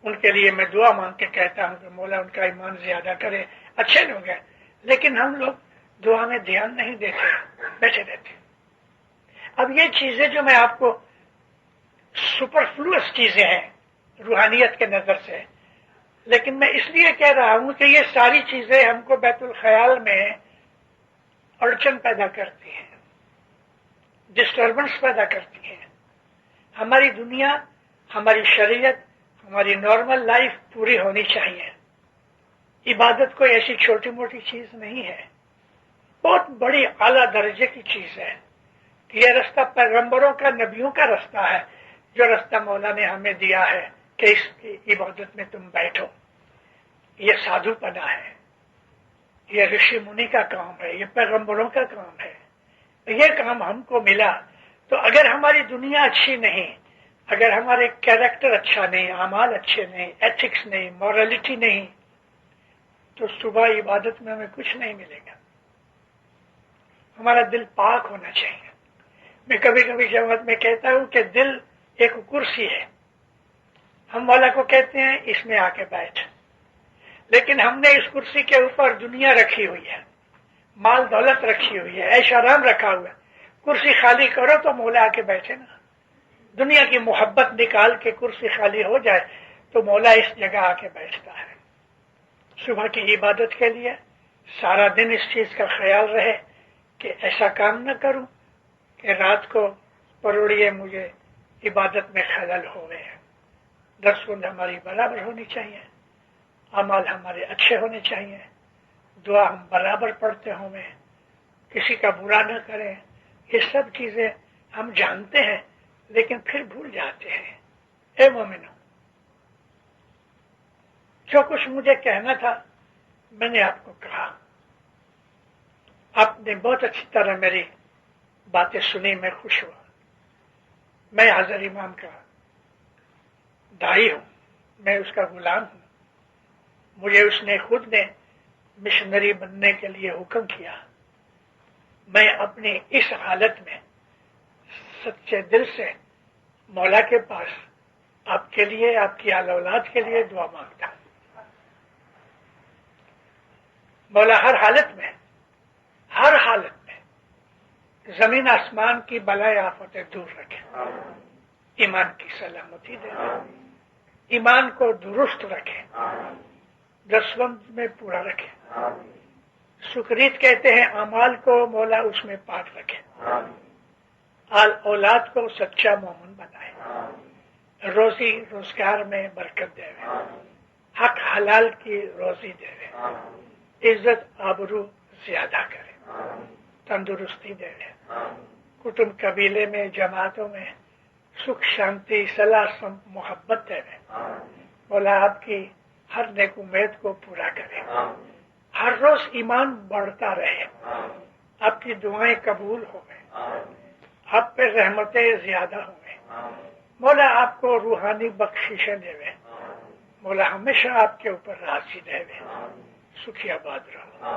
ان کے لیے میں دعا مانگ کے کہتا ہوں کہ مولا ان کا ایمان زیادہ کرے، اچھے لوگ ہیں، لیکن ہم لوگ دعا میں دھیان نہیں دیتے، بیٹھے رہتے. اب یہ چیزیں جو میں آپ کو سپرفلوس چیزیں ہیں روحانیت کے نظر سے، لیکن میں اس لیے کہہ رہا ہوں کہ یہ ساری چیزیں ہم کو بیت الخیال میں اڑچن پیدا کرتی ہیں، ڈسٹربنس پیدا کرتی ہیں. ہماری دنیا، ہماری شریعت، ہماری نارمل لائف پوری ہونی چاہیے. عبادت کوئی ایسی چھوٹی موٹی چیز نہیں ہے، بہت بڑی اعلیٰ درجے کی چیز ہے. یہ رستہ پیغمبروں کا، نبیوں کا رستہ ہے، جو رستہ مولا نے ہمیں دیا ہے کہ اس کی عبادت میں تم بیٹھو. یہ سادھو پنا ہے، یہ رشی منی کا کام ہے، یہ پیغمبروں کا کام ہے. یہ کام ہم کو ملا. تو اگر ہماری دنیا اچھی نہیں، اگر ہمارے کیریکٹر اچھا نہیں، اعمال اچھے نہیں، ایتھکس نہیں، مورالٹی نہیں، تو صبح عبادت میں ہمیں کچھ نہیں ملے گا. ہمارا دل پاک ہونا چاہیے. میں کبھی کبھی جماعت میں کہتا ہوں کہ دل ایک کرسی ہے، ہم مولا کو کہتے ہیں اس میں آ کے بیٹھ، لیکن ہم نے اس کرسی کے اوپر دنیا رکھی ہوئی ہے، مال دولت رکھی ہوئی ہے، عیش آرام رکھا ہوا ہے. کرسی خالی کرو تو مولا آ کے بیٹھے نا. دنیا کی محبت نکال کے کرسی خالی ہو جائے تو مولا اس جگہ آ کے بیٹھتا ہے. صبح کی عبادت کے لیے سارا دن اس چیز کا خیال رہے کہ ایسا کام نہ کروں کہ رات کو پروڑیے مجھے عبادت میں خلل ہوئے. درسگند ہماری برابر ہونی چاہیے، اعمال ہمارے اچھے ہونے چاہیے، دعا ہم برابر پڑھتے ہوں، کسی کا برا نہ کریں. یہ سب چیزیں ہم جانتے ہیں لیکن پھر بھول جاتے ہیں. اے مومنو، جو کچھ مجھے کہنا تھا میں نے آپ کو کہا. آپ نے بہت اچھی طرح میری باتیں سنی، میں خوش ہوا. میں حضرت امام کا داعی ہوں، میں اس کا غلام ہوں. مجھے اس نے خود نے مشنری بننے کے لیے حکم کیا. میں اپنی اس حالت میں سچے دل سے مولا کے پاس آپ کے لیے، آپ کی آل اولاد کے لیے دعا مانگتا ہوں. مولا ہر حالت میں، ہر حالت میں زمین آسمان کی بلائے آفتیں دور رکھے، ایمان کی سلامتی دے، ایمان کو درست رکھے، دسوند میں پورا رکھے. شکریت کہتے ہیں اعمال کو، مولا اس میں پاک رکھے. آل اولاد کو سچا مومن بنائے، روزی روزگار میں برکت دے، حق حلال کی روزی دے، عزت آبرو زیادہ کرے، تندرستی دے، کٹمب قبیلے میں، جماعتوں میں سکھ شانتی صلاح محبت دے. مولا آپ کی ہر نیک امید کو پورا کرے، ہر روز ایمان بڑھتا رہے، آپ کی دعائیں قبول ہو گئے، آپ پہ رحمتیں زیادہ ہو گئے. مولا آپ کو روحانی بخششیں دے، مولا ہمیشہ آپ کے اوپر راضی رہے، سکھی آباد رہو.